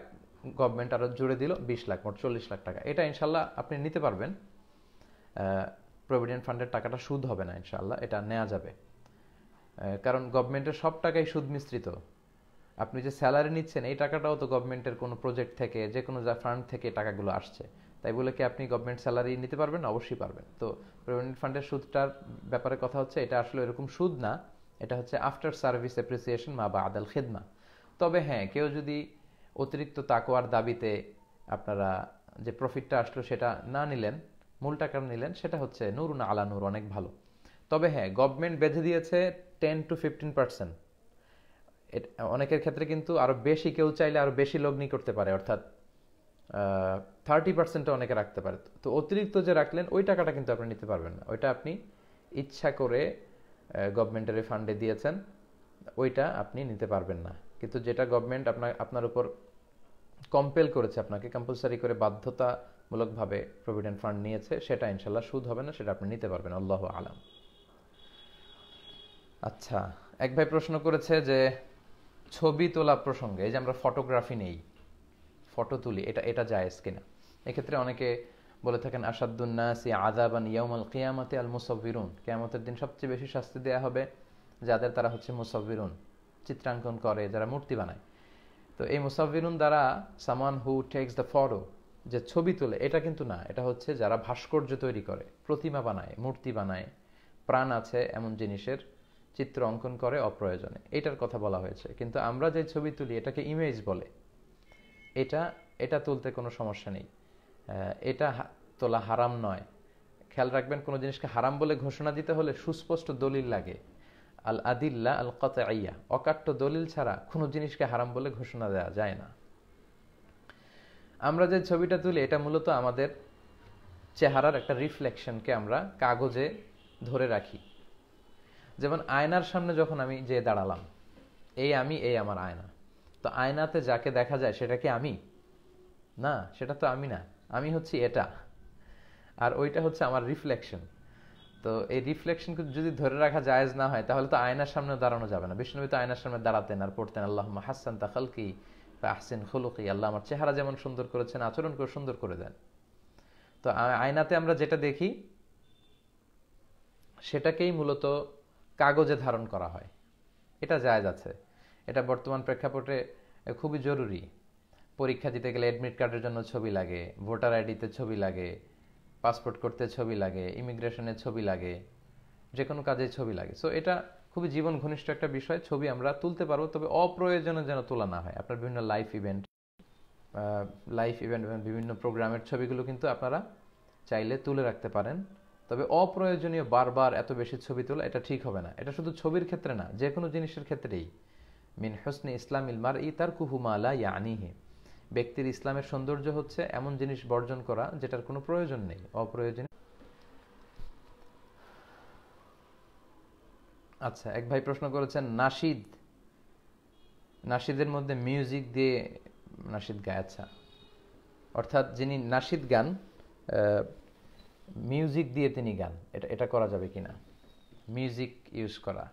গভর্নমেন্ট আরো জুড়ে দিল 20 লাখ, মোট 40 লাখ টাকা। এটা ইনশাল্লাহ আপনি নিতে পারবেন। প্রভিডেন্ট ফান্ডের টাকাটা সুদ হবে না ইনশাল্লাহ, এটা নেওয়া যাবে, কারণ গভর্নমেন্টের সব টাকাই সুদ মিশ্রিত। আপনি যে স্যালারি নিচ্ছেন এই টাকাটাও তো গভর্নমেন্টের কোনো প্রজেক্ট থেকে, যে কোনো ফান্ড থেকে টাকাগুলো আসছে। তাই বলে কি আপনি গভর্নমেন্ট স্যালারি নিতে পারবেন? অবশ্যই পারবেন। তো প্রভিডেন্ট ফান্ডের সুদটার ব্যাপারে কথা হচ্ছে, এটা আসলে এরকম সুদ না, এটা হচ্ছে আফটার সার্ভিস অ্যাপ্রিসিয়েশন মা বা'দাল খিদমা। তবে হ্যাঁ, কেউ যদি অতিরিক্ত তাকওয়ার দাবিতে আপনারা যে প্রফিটটা আসলো সেটা না নিলেন, মূল টাকা নিলেন, সেটা হচ্ছে নূরুন আলা নূর, অনেক ভালো। তবে হ্যাঁ, গভর্নমেন্ট বেঁধে দিয়েছে 10-15%। অনেকের ক্ষেত্রে কিন্তু আরো বেশি, কেউ চাইলে আরো বেশি লগ্নি করতে পারে, অর্থাৎ 30% অনেকে রাখতে পারে। তো অতিরিক্ত যে রাখলেন ওই টাকাটা কিন্তু আপনি নিতে পারবেন না, ওইটা আপনি ইচ্ছা করে গভর্নমেন্টের ফান্ডে দিয়েছেন, ওইটা আপনি নিতে পারবেন না। কিন্তু যেটা গভর্নমেন্ট আপনার উপর কম্পেল করেছে, আপনাকে কম্পালসারি করে বাধ্যতামূলকভাবে প্রভিডেন্ট ফান্ড নিয়েছে, সেটা ইনশাল্লাহ সুদ হবে না, সেটা আপনি নিতে পারবেন, আল্লাহু আলাম। আচ্ছা, এক ভাই প্রশ্ন করেছে যে ছবি তোলা প্রসঙ্গে, এই যে আমরা ফটোগ্রাফি নেই, ফটো তুলি, এটা জায়েজ কিনা। এক্ষেত্রে অনেকে বলে থাকেন আসাদুন নাসি আযাবান ইয়াউমাল কিয়ামাতি আল মুসাব্বিরুন, কিয়ামতের দিন সবচেয়ে বেশি শাস্তি দেয়া হবে যাদের, তারা হচ্ছে মুসাব্বিরুন, চিত্রাঙ্কন করে, যারা মূর্তি বানায়। তো এই মুসাব্বিরুন দ্বারা সামান হু টেকস দ্য ফটো, যে ছবি তোলে, এটা কিন্তু না, এটা হচ্ছে যারা ভাস্কর্য তৈরি করে, প্রতিমা বানায়, মূর্তি বানায়, প্রাণ আছে এমন জিনিসের চিত্র অঙ্কন করে অপ্রয়োজনে, এটার কথা বলা হয়েছে। কিন্তু আমরা যে ছবি তুলি এটাকে ইমেজ বলে, এটা তুলতে কোনো সমস্যা নেই, এটা তোলা হারাম নয়। খেয়াল রাখবেন, কোনো জিনিসকে হারাম বলে ঘোষণা দিতে হলে সুস্পষ্ট দলিল লাগে, আল আদিল্লা আল কাতঈয়া, অকাট্য দলিল ছাড়া কোনো জিনিসকে হারাম বলে ঘোষণা দেওয়া যায় না। আমরা যে ছবিটা তুলি এটা মূলত আমাদের চেহারার একটা রিফ্লেকশনকে আমরা কাগজে ধরে রাখি। যেমন আয়নার সামনে যখন আমি যে দাঁড়ালাম, এই আমার আয়না, তো আয়নাতে যাকে দেখা যায় সেটা কি আমি? না, সেটা তো আমি না, আমি হচ্ছি এটা, আর ওইটা হচ্ছে আমার রিফ্লেকশন। তো এই রিফ্লেকশন যদি ধরে রাখা জায়েজ না হয়, তাহলে তো আয়নার সামনে দাঁড়ানো যাবে না। বিষ্ণু নবী তো আয়নার সামনে দাঁড়াতেন আর পড়তেন আল্লাহুম্মা হাসসানতা খালকি ফা আহসিন খুলুকি, আল্লাহ আমার চেহারা যেমন সুন্দর করেছেন আচরণ করে সুন্দর করে দেন। তো আয়নাতে আমরা যেটা দেখি সেটাকেই মূলত কাগজে ধারণ করা হয়, এটা জায়েজ আছে। এটা বর্তমান প্রেক্ষাপটে খুবই জরুরি। পরীক্ষা দিতে গেলে অ্যাডমিট কার্ডের জন্য ছবি লাগে, ভোটার আইডিতে ছবি লাগে, পাসপোর্ট করতে ছবি লাগে, ইমিগ্রেশনের ছবি লাগে, যে কোনো কাজে ছবি লাগে। সো এটা খুবই জীবন ঘনিষ্ঠ একটা বিষয়, ছবি আমরা তুলতে পারবো, তবে অপ্রয়োজনে যেন তোলা না হয়। আপনার বিভিন্ন লাইফ ইভেন্ট এবং বিভিন্ন প্রোগ্রামের ছবিগুলো কিন্তু আপনারা চাইলে তুলে রাখতে পারেন, তবে অপ্রয়োজনীয় বারবার এত বেশি ছবি তোলা এটা ঠিক হবে না। এটা শুধু ছবির ক্ষেত্রে না, যে কোনো জিনিসের ক্ষেত্রেই। মিন হুসনি ইসলামিল মারই তারকুহু মা লা ইয়ানিহি, ব্যক্তির ইসলামের সৌন্দর্য হচ্ছে এমন জিনিস বর্জন করা যেটার কোনো প্রয়োজন নেই, অপ্রয়োজনীয়। আচ্ছা, এক ভাই প্রশ্ন করেছেন নাশিদের মধ্যে মিউজিক দিয়ে নাশিদ গায়। আচ্ছা, অর্থাৎ যিনি নাশিদ গান মিউজিক দিয়ে তিনি গান, এটা করা যাবে কিনা, মিউজিক ইউজ করা।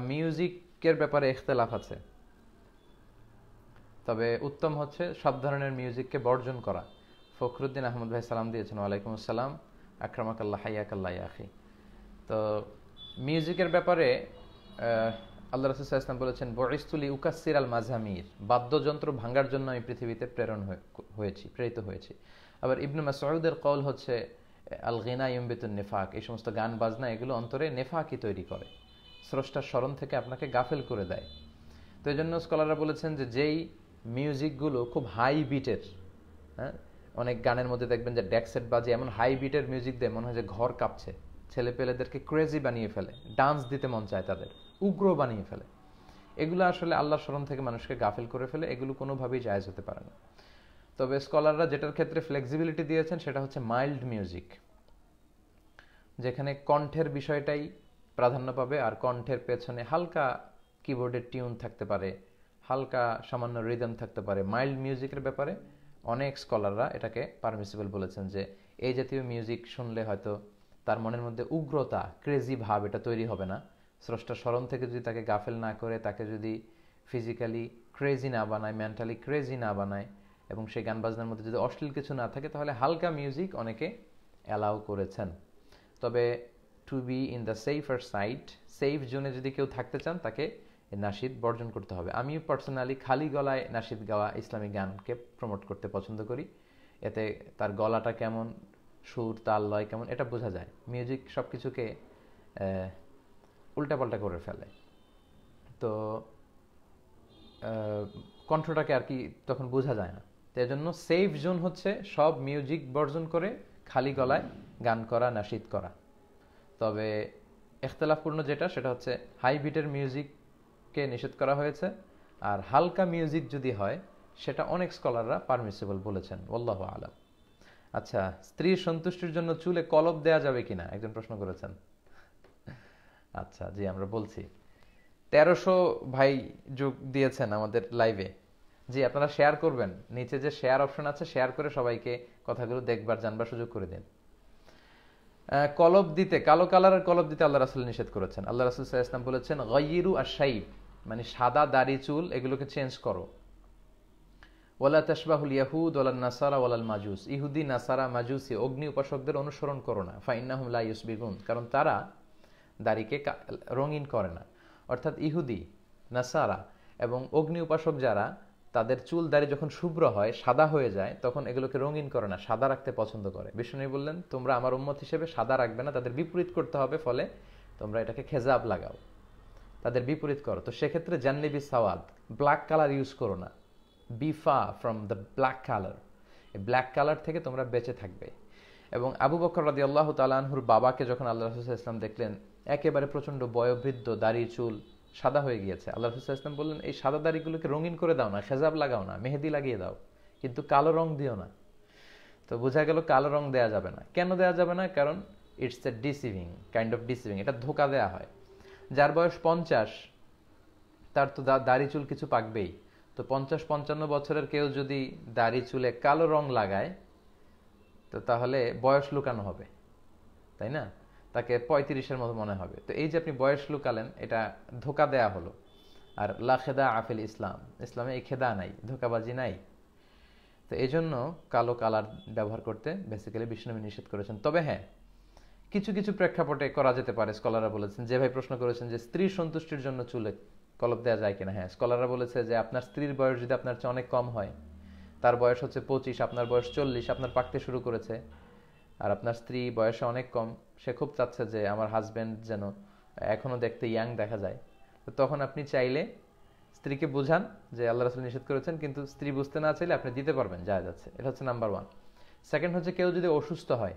মিউজিকের ব্যাপারে ইখতিলাফ আছে, তবে উত্তম হচ্ছে সব ধরনের মিউজিককে বর্জন করা। ফখরুদ্দিন আহমদ ভাই সালাম দিয়েছেন, ওয়ালাইকুম আসসালাম, আকরামাকাল্লাহ হাইয়াকাল্লাহ আখি। তো মিউজিকের ব্যাপারে আল্লাহ রাসূল সাল্লাল্লাহু আলাইহি ওয়াসাল্লাম বলেছেন, বুইসতুলি উকাসসির আল মাজামির, বাদ্যযন্ত্র ভাঙার জন্য আমি পৃথিবীতে প্রেরিত হয়েছি। আবার ইবনে মাসউদের কওল হচ্ছে, আল গিনা ইউমবিতুন নিফাক, এই সমস্ত গান বাজনা এগুলো অন্তরে নেফাকি তৈরি করে, স্রষ্টার স্মরণ থেকে আপনাকে গাফেল করে দেয়। তো এই জন্য স্কলাররা বলেছেন যে যেই মিউজিকগুলো খুব হাই বিটের, হ্যাঁ, অনেক গানের মধ্যে দেখবেন যে ডেকসেট বাজে, এমন হাই বিটের মিউজিক দিয়ে মনে হয় যে ঘর কাঁপছে, ছেলে পেলেদেরকে ক্রেজি বানিয়ে ফেলে, ডান্স দিতে মন চায় তাদের, উগ্র বানিয়ে ফেলে, এগুলো আসলে আল্লাহর স্মরণ থেকে মানুষকে গাফেল করে ফেলে, এগুলো কোনোভাবেই জায়েজ হতে পারে না। তবে স্কলাররা যেটার ক্ষেত্রে ফ্লেক্সিবিলিটি দিয়েছেন সেটা হচ্ছে মাইল্ড মিউজিক, যেখানে কণ্ঠের বিষয়টাই প্রাধান্য পাবে, আর কণ্ঠের পেছনে হালকা কিবোর্ডের টিউন থাকতে পারে, হালকা সামান্য রিদম থাকতে পারে। মাইল্ড মিউজিকের ব্যাপারে অনেক স্কলাররা এটাকে পারমিসিবল বলেছেন, যে এই জাতীয় মিউজিক শুনলে হয়তো তার মনের মধ্যে উগ্রতা, ক্রেজি ভাব এটা তৈরি হবে না। স্রষ্টার স্মরণ থেকে যদি তাকে গাফেল না করে, তাকে যদি ফিজিক্যালি ক্রেজি না বানায়, মেন্টালি ক্রেজি না বানায়, এবং সেই গান বাজনার মধ্যে যদি অশ্লীল কিছু না থাকে, তাহলে হালকা মিউজিক অনেকে অ্যালাউ করেছেন। তবে to be in the safer side, safe জোনে যদি কেউ থাকতে চান, তাকে নাশিদ বর্জন করতে হবে। আমি পার্সোনালি খালি গলায় নাশিদ গাওয়া ইসলামিক গানকে প্রমোট করতে পছন্দ করি, এতে তার গলাটা কেমন, সুর তাল লয় কেমন, এটা বোঝা যায়। মিউজিক সব কিছুকে উল্টাপাল্টা করে ফেলে, তো কণ্ঠটাকে আর কি তখন বোঝা যায় না। তো এই জন্য সেফ জোন হচ্ছে সব মিউজিক বর্জন করে খালি গলায় গান করা, নাশিদ করা। তবে ইখতিলাফপূর্ণ যেটা সেটা হচ্ছে হাই বিটের মিউজিককে নিষেধ করা হয়েছে, আর হালকা মিউজিক যদি হয় সেটা অনেক স্কলাররা পারমিসিবল বলেছেন, আল্লাহু আলাম। আচ্ছা, স্ত্রীর সন্তুষ্টির জন্য চুলে কলপ দেয়া যাবে কিনা একজন প্রশ্ন করেছেন। আচ্ছা জি, আমরা বলছি। 1300 ভাই যোগ দিয়েছেন আমাদের লাইভে। জি, আপনারা শেয়ার করবেন, নিচে যে শেয়ার অপশন আছে শেয়ার করে সবাইকে কথাগুলো দেখবার জানবার সুযোগ করে দিন। কলব দিতে, কালো কালারের কলব দিতে আল্লাহ রাসূল নিষেধ করেছেন। আল্লাহ রাসূল সাল্লাল্লাহু আলাইহি ওয়াসাল্লাম বলেছেন গায়্যিরু আশ-শাইব, মানে সাদা দাড়ি চুল এগুলোকে চেঞ্জ করো। ওয়ালা তাশবাহুল ইয়াহুদ ওয়ালান নাসারা ওয়ালাল মাজুস, ইহুদি নাসারা মাজুসি অগ্নি উপাসকদের অনুসরণ করো না। ফাইন্নাহুম লা ইউসবিগুন, কারণ তারা দাড়িকে রঙিন করে না। অর্থাৎ ইহুদি, নাসারা এবং অগ্নি উপাসক যারা, তাদের চুল দাড়ি যখন শুভ্র হয়, সাদা হয়ে যায়, তখন এগুলোকে রঙিন করে না, সাদা রাখতে পছন্দ করে। বিষ্ণু বললেন তোমরা আমার উম্মত হিসেবে সাদা রাখবে না, তাদের বিপরীত করতে হবে, ফলে তোমরা এটাকে খেজাব লাগাও, তাদের বিপরীত করো। তো সেক্ষেত্রে জান্নিবি সাওয়াদ, ব্ল্যাক কালার ইউজ করো না, বিফা ফ্রম দ্য ব্ল্যাক কালার, এই ব্ল্যাক কালার থেকে তোমরা বেঁচে থাকবে। এবং আবু বকর রাদিয়াল্লাহু তাআলা আনহুর বাবাকে যখন আল্লাহ রাসূল সাল্লাল্লাহু আলাইহি ওয়াসাল্লাম দেখলেন একেবারে প্রচন্ড বয়োবৃদ্ধ, দাড়ি চুল সাদা হয়ে গিয়েছে, আল্লাহ রাসূল সাল্লাল্লাহু আলাইহি ওয়াসাল্লাম বললেন এই সাদা দাড়িগুলোকে রঙিন করে দাও না, খেজাব লাগাও না, মেহেদি লাগিয়ে দাও, কিন্তু কালো রং দিও না। তো বোঝা গেল কালো রং দেয়া যাবে না। কেন দেয়া যাবে না? কারণ it's a deceiving, kind of deceiving, এটা ধোকা দেয়া হয়। যার বয়স 50, তার তো দাড়ি চুল কিছু পাকবেই। তো 50-55 বছরের কেউ যদি দাড়ি চুলে কালো রং লাগায়, তো তাহলে বয়স লুকানো হবে, তাই না? তাকে 35-এর মতো মনে হবে। তো এই যে আপনি বয়স লুকালেন, এটা ধোকা দেয়া হলো। আর লা খেদা আফিল ইসলাম, ইসলামে এই খেদা নাই, ধোকাবাজি নাই। তো এই জন্য কালো কালার ব্যবহার করতে বেসিক্যালি বিষ্ণুনবী নিষেধ করেছেন। তবে হ্যাঁ, কিছু কিছু প্রেক্ষাপটে করা যেতে পারে। স্কলাররা বলেছেন, যে ভাই প্রশ্ন করেছেন যে স্ত্রীর সন্তুষ্টির জন্য চুলে কলপ দেওয়া যায় কিনা, হ্যাঁ, স্কলাররা বলেছে যে আপনার স্ত্রীর বয়স যদি আপনার চেয়ে অনেক কম হয়, তার বয়স হচ্ছে 25, আপনার বয়স 40, আপনার পাকতে শুরু করেছে, আর আপনার স্ত্রী বয়সে অনেক কম, সে খুব চাচ্ছে যে আমার হাজবেন্ড যেন এখনো দেখতে ইয়াং দেখা যায়, তো তখন আপনি চাইলে স্ত্রীকে বোঝান যে আল্লাহ রাসূল নিষেধ করেছেন, কিন্তু স্ত্রী বুঝতে না চাইলে আপনি দিতে পারবেন, যায় যাচ্ছে। এটা হচ্ছে নাম্বার 1। সেকেন্ড হচ্ছে কেউ যদি অসুস্থ হয়,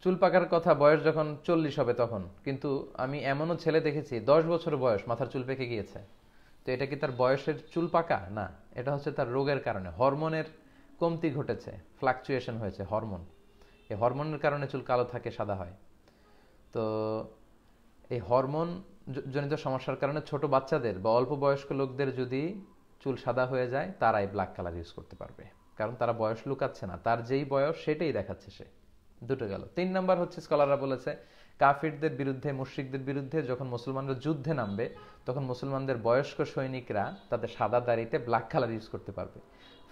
চুল পাকার কথা বয়স যখন 40 হবে তখন, কিন্তু আমি এমনও ছেলে দেখেছি 10 বছর বয়স মাথার চুল পেকে গিয়েছে। তো এটা কি তার বয়সের চুল পাকা? না, এটা হচ্ছে তার রোগের কারণে, হরমোনের কমতি ঘটেছে, ফ্লাকচুয়েশন হয়েছে হরমোন। এই হরমোনের কারণে চুল কালো থাকে, সাদা হয়। তো এই হরমোন জনিত সমস্যার কারণে ছোট বাচ্চাদের বা অল্প বয়স্ক লোকদের যদি চুল সাদা হয়ে যায়, তারাই ব্ল্যাক কালার ইউজ করতে পারবে, কারণ তারা বয়স লুকাচ্ছে না, তার যেই বয়স সেটাই দেখাচ্ছে সে। দুটো গেল। 3 নাম্বার হচ্ছে স্কলাররা বলেছে কাফিরদের বিরুদ্ধে, মুশরিকদের বিরুদ্ধে যখন মুসলমানরা যুদ্ধে নামবে, তখন মুসলমানদের বয়স্ক সৈনিকরা তাদের সাদা দাড়িতে ব্ল্যাক কালার ইউজ করতে পারবে।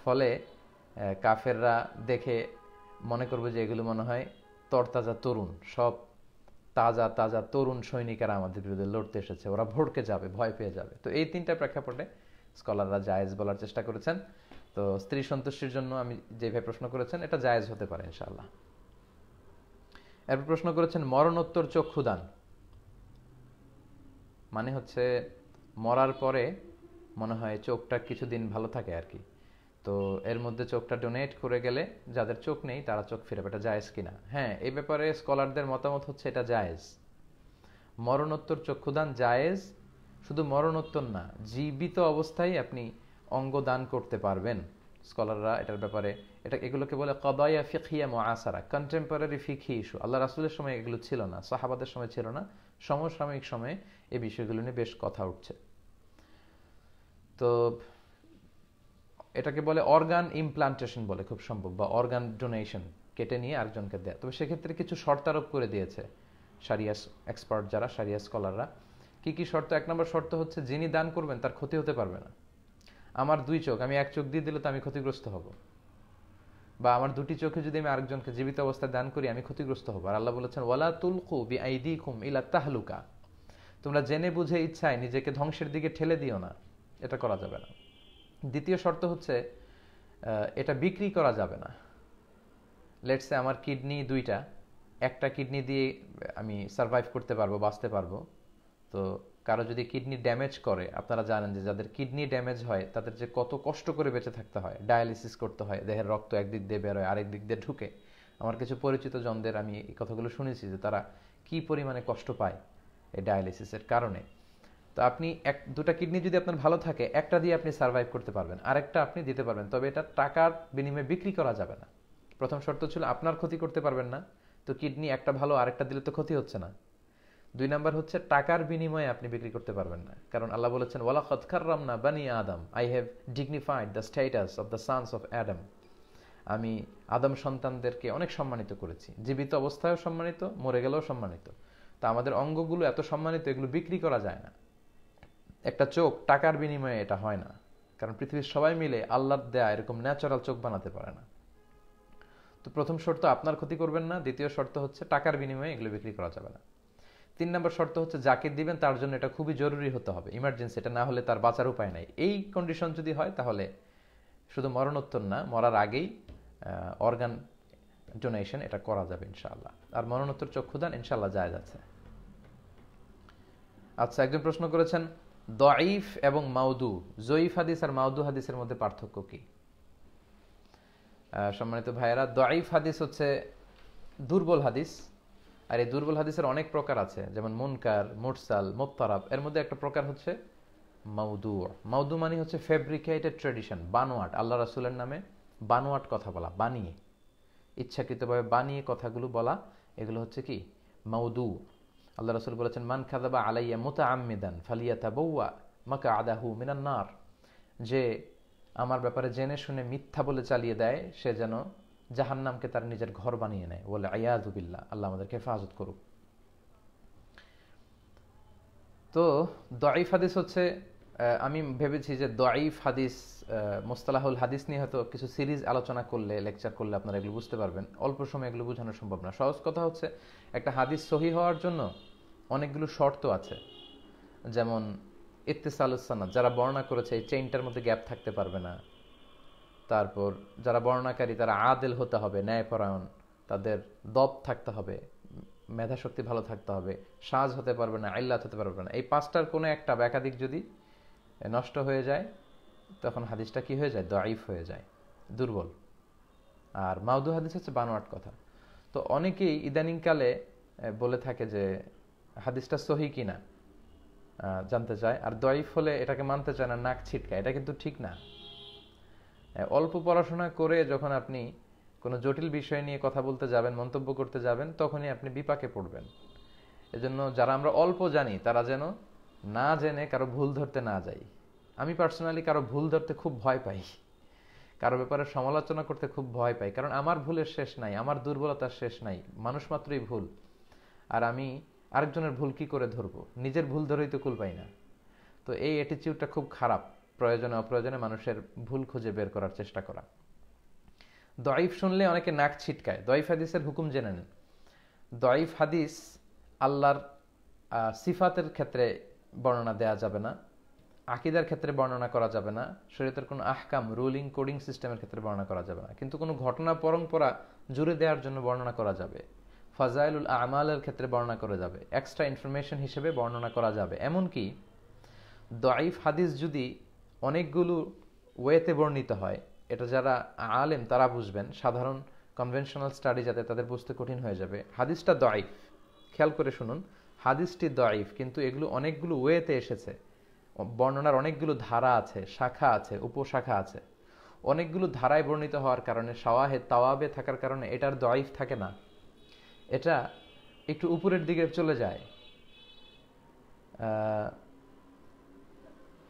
ফলে কাফেররা দেখে মনে করবে যে এগুলো মনে হয় তরতাজা তরুণ, সব তাজা তাজা তরুণ সৈনিকেরা আমাদের বিরুদ্ধে লড়তে এসেছে, ওরা ভড়কে যাবে, ভয় পেয়ে যাবে। তো এই 3টা প্রেক্ষাপটে স্কলাররা জায়েজ বলার চেষ্টা করেছেন। তো স্ত্রী সন্তুষ্টির জন্য আমি যেভাবে প্রশ্ন করেছেন, এটা জায়েজ হতে পারে ইনশাআল্লাহ। এরপর প্রশ্ন করেছেন মরণোত্তর চক্ষুদান, মানে হচ্ছে মরার পরে মনে হয় চোখটা কিছুদিন ভালো থাকে আর কি। তো এর মধ্যে চোখটা ডোনেট করে গেলে যাদের চোখ নেই তারা চোখ ফিরাবে, এটা জায়েজ কিনা? হ্যাঁ, এই ব্যাপারে স্কলারদের মতামত হচ্ছে এটা জায়েজ। মরণোত্তর চক্ষুদান জায়েজ। শুধু মরণোত্তর না, জীবিত অবস্থায় আপনি অঙ্গ দান করতে পারবেন। স্কলাররা এটার ব্যাপারে, এগুলোকে বলে কদায়া ফিকহিয়া মুআসারা, কন্টেম্পোরারি ফিকহি ইস্যু। আল্লাহ রাসূলের সময় এগুলো ছিল না, সাহাবাদের সময় ছিল না, সমসাময়িক সময়ে এই বিষয়গুলো নিয়ে বেশ কথা উঠছে। তো এটাকে বলে অর্গান ইমপ্লান্টেশন বলে খুব সম্ভব, বা অর্গান ডোনেশন, কেটে নিয়ে আরেকজনকে দেয়া। তবে সেক্ষেত্রে কিছু শর্তারোপ করে দিয়েছে শারিয়া এক্সপার্ট যারা, শারিয়া স্কলাররা। কি কি শর্ত? 1 নম্বর শর্ত হচ্ছে যিনি দান করবেন তার ক্ষতি হতে পারবে না। আমার 2 চোখ, আমি 1 চোখ দিয়ে দিলে তো আমি ক্ষতিগ্রস্ত হব, বা আমার 2টি চোখে যদি আমি আরেকজনকে জীবিত অবস্থায় দান করি আমি ক্ষতিগ্রস্ত হব। আর আল্লাহ বলেছেন ওয়ালা তুলকু বিআইদিকুম ইলা তাহলুকা, তোমরা জেনে বুঝে ইচ্ছায় নিজেকে ধ্বংসের দিকে ঠেলে দিও না, এটা করা যাবে না। দ্বিতীয় শর্ত হচ্ছে এটা বিক্রি করা যাবে না। লেটস সে আমার কিডনি 2টা, একটা কিডনি দিয়ে আমি সার্ভাইভ করতে পারবো, বাঁচতে পারবো। তো কারো যদি কিডনি ড্যামেজ করে, আপনারা জানেন যে যাদের কিডনি ড্যামেজ হয় তাদের যে কত কষ্ট করে বেঁচে থাকতে হয়, ডায়ালিসিস করতে হয়, দেহের রক্ত একদিক দিয়ে বেরোয় আরেক দিক দিয়ে ঢুকে। আমার কিছু পরিচিত জনদের আমি এই কথাগুলো শুনেছি যে তারা কি পরিমাণে কষ্ট পায় এই ডায়ালিসিসের কারণে। তো আপনি দুটা কিডনি যদি আপনার ভালো থাকে, একটা দিয়ে আপনি সার্ভাইভ করতে পারবেন, আরেকটা আপনি দিতে পারবেন, তবে এটা টাকার বিনিময়ে বিক্রি করা যাবে না। প্রথম শর্ত ছিল আপনার ক্ষতি করতে পারবেন না, তো কিডনি একটা ভালো আরেকটা দিলে তো ক্ষতি হচ্ছে না। 2 নাম্বার হচ্ছে টাকার বিনিময়ে আপনি বিক্রি করতে পারবেন না, কারণ আল্লাহ বলেছেন ওয়ালাকাদ কাররামনা বানি আদম, I have dignified the status of the sons of Adam. আমি আদম সন্তানদেরকে অনেক সম্মানিত করেছি, জীবিত অবস্থায়ও সম্মানিত, মরে গেলেও সম্মানিত। তা আমাদের অঙ্গগুলো এত সম্মানিত, এগুলো বিক্রি করা যায় না। একটা চোখ টাকার বিনিময়ে এটা হয় না, কারণ পৃথিবীর সবাই মিলে আল্লাহর দেয়া এরকম ন্যাচারাল চোখ বানাতে পারে না। তো প্রথম শর্ত আপনার ক্ষতি করবেন না, দ্বিতীয় শর্ত হচ্ছে টাকার বিনিময়ে এগুলো বিক্রি করা যাবে না। 3 নম্বর শর্ত হচ্ছে যাকে দিবেন তার জন্য এটা খুবই জরুরি হতে হবে, ইমার্জেন্সি, এটা না হলে তার বাঁচার উপায় নাই। এই কন্ডিশন যদি হয় তাহলে শুধু মরণোত্তর না, মরার আগেই অর্গান ডোনেশন এটা করা যাবে ইনশাআল্লাহ। আর মরণোত্তর চক্ষুদান ইনশাআল্লাহ জায়েজ আছে। আচ্ছা, একজন প্রশ্ন করেছেন দঈফ এবং মাউদু, জয়ীফ হাদিস আর মাউদু হাদিসের মধ্যে পার্থক্য কি? সম্মানিত ভাইয়েরা, দঈফ হাদিস হচ্ছে দুর্বল হাদিস, আর এই দুর্বল হাদিসের অনেক প্রকার আছে, যেমন মুনকার, মুরসাল, মুত্তারাব। এর মধ্যে একটা প্রকার হচ্ছে মাউদু। মাউদু মানে হচ্ছে ফেব্রিকেটেড ট্রেডিশন, বানোয়াট, আল্লাহ রাসূলের নামে বানোয়াট কথা বলা, বানিয়ে, ইচ্ছাকৃতভাবে বানিয়ে কথাগুলো বলা, এগুলো হচ্ছে কি মাউদু। আল্লাহ রাসূল বলেছেন মান কাযাবা আলাইয়া মুতাআম্মিদান ফালিয়াতাবাওয়া মাকআদাহু মিনান নার, যে আমার ব্যাপারে জেনে শুনে মিথ্যা বলে চালিয়ে দেয় সে যেন জাহান্নামকে তার নিজের ঘর বানিয়ে নেয়। বলে আয়াযু বিল্লাহ, আল্লাহ আমাদেরকে হেফাজত করুক। তো দঈফ হাদিস হচ্ছে, আমি ভেবেছি যে দঈফ হাদিস, মুস্তালাহুল হাদিস নিয়ে হয়তো কিছু সিরিজ আলোচনা করলে, লেকচার করলে আপনারা এগুলো বুঝতে পারবেন। অল্প সময় এগুলো বোঝানো সম্ভব না। সহজ কথা হচ্ছে একটা হাদিস সহিহ হওয়ার জন্য অনেকগুলো শর্ত আছে, যেমন ইত্তিসালুস সানাদ, যারা বর্ণনা করেছে এই চেইনটার মধ্যে গ্যাপ থাকতে পারবে না। তারপর যারা বর্ণনাকারী তারা আদেল হতে হবে, ন্যায়পরায়ণ, তাদের দব থাকতে হবে, মেধাশক্তি ভালো থাকতে হবে, সাজ হতে পারবে না, ইল্লাত হতে পারবে না। এই 5টার কোনো একটা বা একাধিক যদি নষ্ট হয়ে যায় তখন হাদিসটা কি হয়ে যায়? দঈফ হয়ে যায়, দুর্বল। আর মাউদু হাদিস হচ্ছে বানোয়াট কথা। তো অনেকেই ইদানিংকালে বলে থাকে যে হাদিসটা সহি কিনা জানতে চায়, আর দঈফ হলে এটাকে মানতে চায় না, নাক ছিটকায়। এটা কিন্তু ঠিক না। অল্প পড়াশোনা করে যখন আপনি কোনো জটিল বিষয় নিয়ে কথা বলতে যাবেন, মন্তব্য করতে যাবেন, তখনই আপনি বিপাকে পড়বেন। এজন্য যারা আমরা অল্প জানি তারা যেন না জেনে কারো ভুল ধরতে না যাই। আমি পার্সোনালি কারো ভুল ধরতে খুব ভয় পাই, কারো ব্যাপারে সমালোচনা করতে খুব ভয় পাই, কারণ আমার ভুলের শেষ নাই, আমার দুর্বলতার শেষ নাই, মানুষ মাত্রই ভুল। আর আমি আরেকজনের ভুল কি করে ধরবো? নিজের ভুল ধরেই তো কুল পাই না। তো এই অ্যাটিটিউডটা খুব খারাপ, প্রয়োজনে অপ্রয়োজনে মানুষের ভুল খুঁজে বের করার চেষ্টা করা। দঈফ শুনলে অনেকে নাক ছিটকায়। দঈফ হাদিসের হুকুম জেনে নেন। দঈফ হাদিস আল্লাহর সিফাতের ক্ষেত্রে বর্ণনা দেয়া যাবে না, আকীদার ক্ষেত্রে বর্ণনা করা যাবে না, শরীয়তের কোনো আহকাম, রুলিং, কোডিং সিস্টেমের ক্ষেত্রে বর্ণনা করা যাবে না, কিন্তু কোনো ঘটনা পরম্পরা জুড়ে দেওয়ার জন্য বর্ণনা করা যাবে, ফাজাইলুল আমালের ক্ষেত্রে বর্ণনা করা যাবে, এক্সট্রা ইনফরমেশন হিসেবে বর্ণনা করা যাবে। এমনকি দঈফ হাদিস যদি অনেকগুলো ওয়েতে বর্ণিত হয়, এটা যারা আলেম তারা বুঝবেন, সাধারণ কনভেনশনাল স্টাডি যাতে তাদের বুঝতে কঠিন হয়ে যাবে। হাদিসটা দঈফ, খেয়াল করে শুনুন, হাদিসটি দঈফ, কিন্তু এগুলো অনেকগুলো ওয়েতে এসেছে, বর্ণনার অনেকগুলো ধারা আছে, শাখা আছে, উপশাখা আছে। অনেকগুলো ধারায় বর্ণিত হওয়ার কারণে, শাওয়াহিদ তাওয়াবে থাকার কারণে এটার দঈফ থাকে না, এটা একটু উপরের দিকে চলে যায়,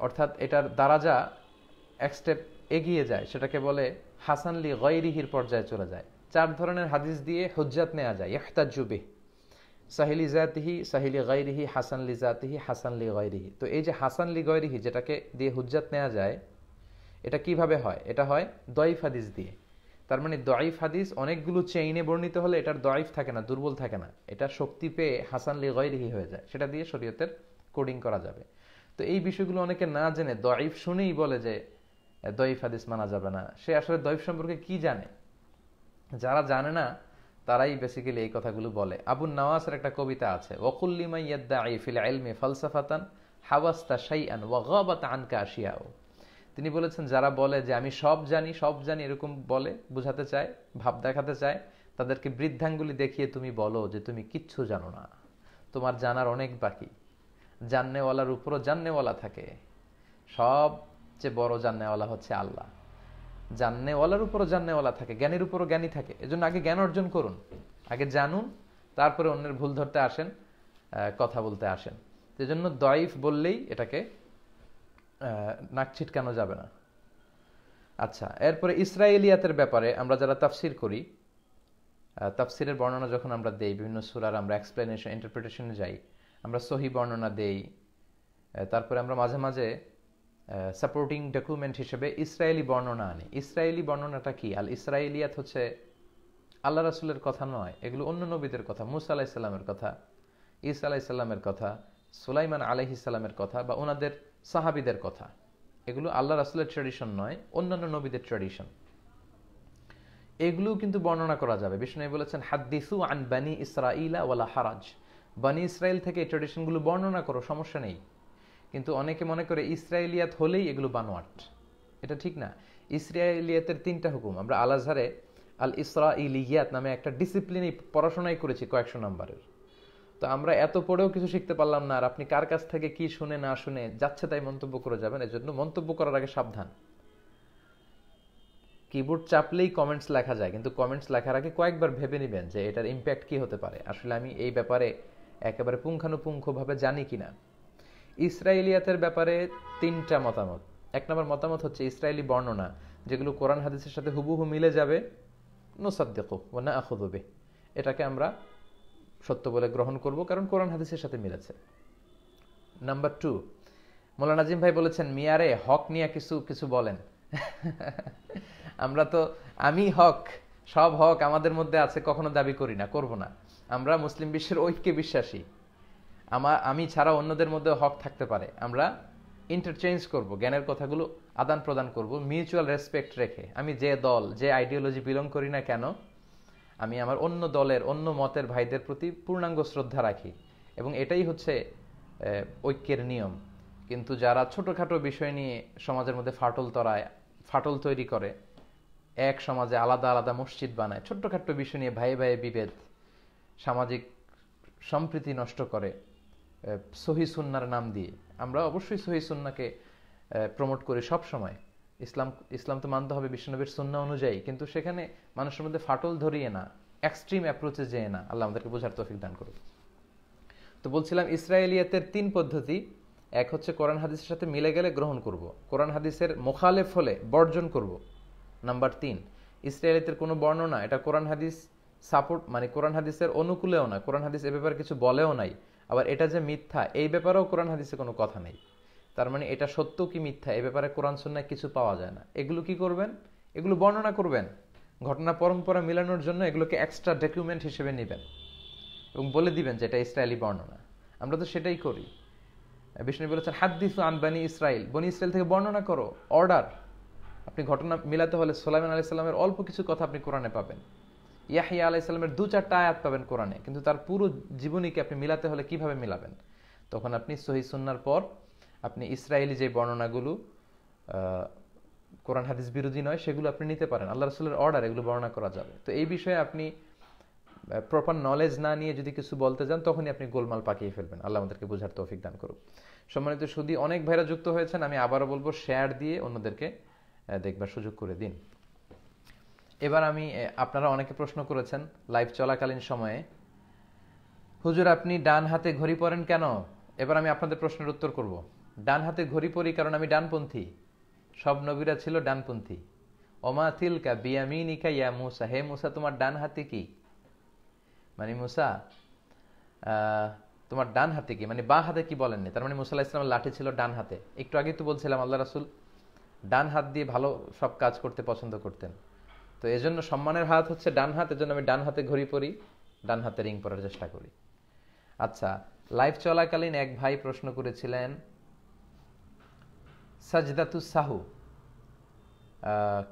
অর্থাৎ এটার দারাজা এক স্টেপ এগিয়ে যায়, সেটাকে বলে হাসান লি গায়রিহির পর্যায়ে চলে যায়। 4 ধরনের হাদিস দিয়ে হুজ্জাত নেওয়া যায়। ইহতাজ্জু বিহি, সাহিলি জাতিহি, সাহিলি গায়রিহি, হাসান লি জাতিহি, হাসান লি গায়রিহি। তো এই যে হাসান লি গায়রিহি যেটাকে দিয়ে হুজ্জাত নেওয়া যায়, এটা কিভাবে হয়? এটা হয় দঈফ হাদিস দিয়ে। তার মানে দঈফ হাদিস অনেকগুলো চেইনে বর্ণিত হলে এটার দঈফ থাকে না, দুর্বল থাকে না, এটা শক্তি পেয়ে হাসান লি গায়রিহি হয়ে যায়, সেটা দিয়ে শরীয়তের কোডিং করা যাবে। তো এই বিষয়গুলো অনেকে না জেনে দঈফ শুনেই বলে যে দঈফ হাদিস মানা যাবে না। সে আসলে দঈফ সম্পর্কে কি জানে? যারা জানে না তারাই বেসিক্যালি এই কথাগুলো বলে। আবু নওয়াসের একটা কবিতা আছে, ওয়াকুল লিমান ইয়াদদাঈ ফিল ইলমি ফালসাফাতান হাওয়াস্তা শাইআন ওয়া গাবাত আনকা আশিয়াউ। তিনি বলেছেন যারা বলে যে আমি সব জানি, সব জানি, এরকম বলে বোঝাতে চায়, ভাব দেখাতে চায়, তাদেরকে বৃদ্ধাঙ্গুলি দেখিয়ে তুমি বলো যে তুমি কিচ্ছু জানো না। তোমার জানার অনেক বাকি। জাননেওয়ালার উপরও জাননেওয়ালা থাকে, সবচেয়ে বড় জাননেওয়ালা হচ্ছে আল্লাহ। জাননেওয়ালার উপরও জাননেওয়ালা থাকে, জ্ঞানীর উপরও জ্ঞানী থাকে। এজন্য আগে জ্ঞান অর্জন করুন, আগে জানুন, তারপরে অন্যের ভুল ধরতে আসেন, কথা বলতে আসেন। এজন্য দয়ীফ বললেই এটাকে নাক ছিটকানো যাবে না। আচ্ছা, এরপরে ইসরায়েলিয়াতের ব্যাপারে আমরা যারা তাফসির করি, তাফসিরের বর্ণনা যখন আমরা দেই, বিভিন্ন সূরার আমরা এক্সপ্লেনেশন ইন্টারপ্রিটেশনে যাই, আমরা সহি বর্ণনা দেই। তারপরে আমরা মাঝে মাঝে সাপোর্টিং ডকুমেন্ট হিসেবে ইসরায়েলি বর্ণনা আনি। ইসরায়েলি বর্ণনাটা কি? আল ইসরায়েলিয়াত হচ্ছে আল্লাহ রাসূলের কথা নয়, এগুলো অন্য নবীদের কথা, মুসা আলাইহিস সালামের কথা, ঈসা আলাইহিস সালামের কথা, সুলাইমান আলাইহিস সালামের কথা, বা ওনাদের সাহাবীদের কথা। এগুলো আল্লাহ রাসূলের ট্র্যাডিশন নয়, অন্যান্য নবীদের ট্র্যাডিশন। এগুলো কিন্তু বর্ণনা করা যাবে। বিষ্ণু বলেছেন, হাদ্দিসু আন বানি ইসরাঈলা ওয়ালা হারাজ। বানি ইসরাইল থেকে এই ট্র্যাডিশনগুলো বর্ণনা করো, সমস্যা নেই। কিন্তু অনেকে মনে করে ইসরায়েলিয়াত হলেই এগুলো বানোয়াট। এটা ঠিক না। ইসরায়েলিয়াতের 3টা হুকুম আমরা আল আজহারে আল ইসরাঈলিয়াত নামে একটা ডিসিপ্লিনে পড়াশোনাই করেছি কয়েকশো নাম্বারের। তো আমরা এত পড়েও কিছু শিখতে পারলাম না, আর আপনি কার কাছ থেকে কি শুনে না শুনে যাচ্ছে তাই মন্তব্য করে যাবেন। এজন্য মন্তব্য করার আগে সাবধান। কিবোর্ড চাপলেই কমেন্টস লেখা যায়, কিন্তু কমেন্টস লেখার আগে কয়েকবার ভেবে নেবেন যে এটার ইম্প্যাক্ট কি হতে পারে, আসলে আমি এই ব্যাপারে একেবারে পুঙ্খানুপুঙ্খভাবে জানি কিনা। ইসরায়েলিয়াতের ব্যাপারে 3টা মতামত। 1 নম্বর মতামত হচ্ছে ইসরায়েলি বর্ণনা যেগুলো কোরআন হাদিসের সাথে হুবহু মিলে যাবে, নুসাদ্দিকু ওয়া নাআখুযু বিহি, এটাকে আমরা সত্য বলে গ্রহণ করব, কারণ কোরআন হাদিসের সাথে মিলেছে। নাম্বার 2, মোল্লা নাজিম ভাই বলেছেন, মিয়ারে হক নিয়ে কিছু কিছু বলেন। আমরা তো আমি হক, সব হক আমাদের মধ্যে আছে, কখনো দাবি করি না, করব না। আমরা মুসলিম বিশ্বের ঐক্যে বিশ্বাসী। আমি ছাড়া অন্যদের মধ্যে হক থাকতে পারে, আমরা ইন্টারচেঞ্জ করব, জ্ঞানের কথাগুলো আদান প্রদান করব মিউচুয়াল রেসপেক্ট রেখে। আমি যে দল, যে আইডিওলজি বিলং করি না কেন, আমি আমার অন্য দলের, অন্য মতের ভাইদের প্রতি পূর্ণাঙ্গ শ্রদ্ধা রাখি, এবং এটাই হচ্ছে ঐক্যের নিয়ম। কিন্তু যারা ছোটখাটো বিষয় নিয়ে সমাজের মধ্যে ফাটল তৈরি করে, এক সমাজে আলাদা আলাদা মসজিদ বানায়, ছোট্টখাট্ট বিষয় নিয়ে ভাইয়ে ভাইয়ে বিভেদ, সামাজিক সম্প্রীতি নষ্ট করে সহি সুন্নার নাম দিয়ে। আমরা অবশ্যই সহি সুন্নাকে প্রমোট করি সব সময়। ইসলাম তো মানতে হবে বিশ্বনবীর সুন্নাহ অনুযায়ী, কিন্তু সেখানে মানুষের মধ্যে ফাটল ধরিয়ে না, এক্সট্রিম অ্যাপ্রোচে যেয়ে না। আল্লাহ আমাদেরকে বোঝার তৌফিক দান করুন। তো বলছিলাম ইসরায়েলিয়াতের 3 পদ্ধতি। এক হচ্ছে কোরআন হাদিসের সাথে মিলে গেলে গ্রহণ করব, কোরআন হাদিসের মোখালেফ হলে বর্জন করব। নাম্বার 3, ইসরায়েলিয়াতের কোনো বর্ণনা এটা কোরআন হাদিস সাপোর্ট, মানে কোরআন হাদিসের অনুকূলেও না, কোরআন হাদিস এ ব্যাপারে কিছু বলেও নাই, আবার এটা যে মিথ্যা এই ব্যাপারেও কোরআন হাদিসে কোনো কথা নেই। তার মানে এটা সত্য কি মিথ্যা এ ব্যাপারে কোরআন সুন্নায় কিছু পাওয়া যায় না। এগুলো কি করবেন? এগুলো বর্ণনা করবেন, ঘটনা পরম্পরা মিলানোর জন্য এগুলোকে এক্সট্রা ডকুমেন্ট হিসেবে নেবেন এবং বলে দিবেন যে এটা ইসরায়েলি বর্ণনা। আমরা তো সেটাই করি। বিষ্ণু বলেছেন, হাদ্দিসু আন বানি ইসরাইল, বনি ইসরাইল থেকে বর্ণনা করো, অর্ডার। আপনি ঘটনা মিলাতে হলে সুলাইমান আলাইহিস সালামের অল্প কিছু কথা আপনি কোরআনে পাবেন, ইয়াহইয়া আলাইহিস সালামের 2-4টা আয়াত পাবেন কোরআনে, কিন্তু তার পুরো জীবনীকে আপনি মিলাতে হলে কিভাবে মিলাবেন? তখন আপনি সহিহ সুন্নাহর পর আপনি ইসরায়েলি যে বর্ণনাগুলো কোরআন হাদিস বিরোধী নয় সেগুলো আপনি নিতে পারেন। আল্লাহ রাসূলের অর্ডার, এগুলো বর্ণনা করা যাবে। তো এই বিষয়ে আপনি প্রপার নলেজ না নিয়ে যদি কিছু বলতে যান, তখনই আপনি গোলমাল পাকিয়ে ফেলবেন। আল্লাহ আমাদেরকে বোঝার তৌফিক দান করুন। সম্মানিত সুধী, অনেক ভাইরা যুক্ত হয়েছেন, আমি আবারও বলবো শেয়ার দিয়ে অন্যদেরকে দেখবার সুযোগ করে দিন। এবার আপনারা অনেকে প্রশ্ন করেছেন লাইভ চলাকালীন সময়ে, হুজুর আপনি ডান হাতে ঘড়ি পরেন কেন? এবার আমি আপনাদের প্রশ্নের উত্তর করব। ডান হাতে ঘড়ি পরি কারণ আমি ডানপন্থী। সব নবীরা ছিল ডানপন্থী। ওমা তিলকা বিয়ামিনিকা ইয়া মূসা, হে মূসা তোমার ডান হাতে কি? মানে মূসা তোমার ডান হাতে কি, মানে বাঁ হাতে কি বলেননি। তার মানে মূসা আলাইহিস সালামের লাঠি ছিল ডান হাতে। একটু আগে তো বলছিলাম আল্লাহ রাসূল ডান হাত দিয়ে ভালো সব কাজ করতে পছন্দ করতেন। তো এজন্য সম্মানের হাত হচ্ছে ডান হাত, এজন্য আমি ডান হাতে ঘড়ি পরি, ডান হাতে রিং পরার চেষ্টা করি। আচ্ছা, লাইভ চলাকালীন এক ভাই প্রশ্ন করেছিলেন সাজদাতুস সাহু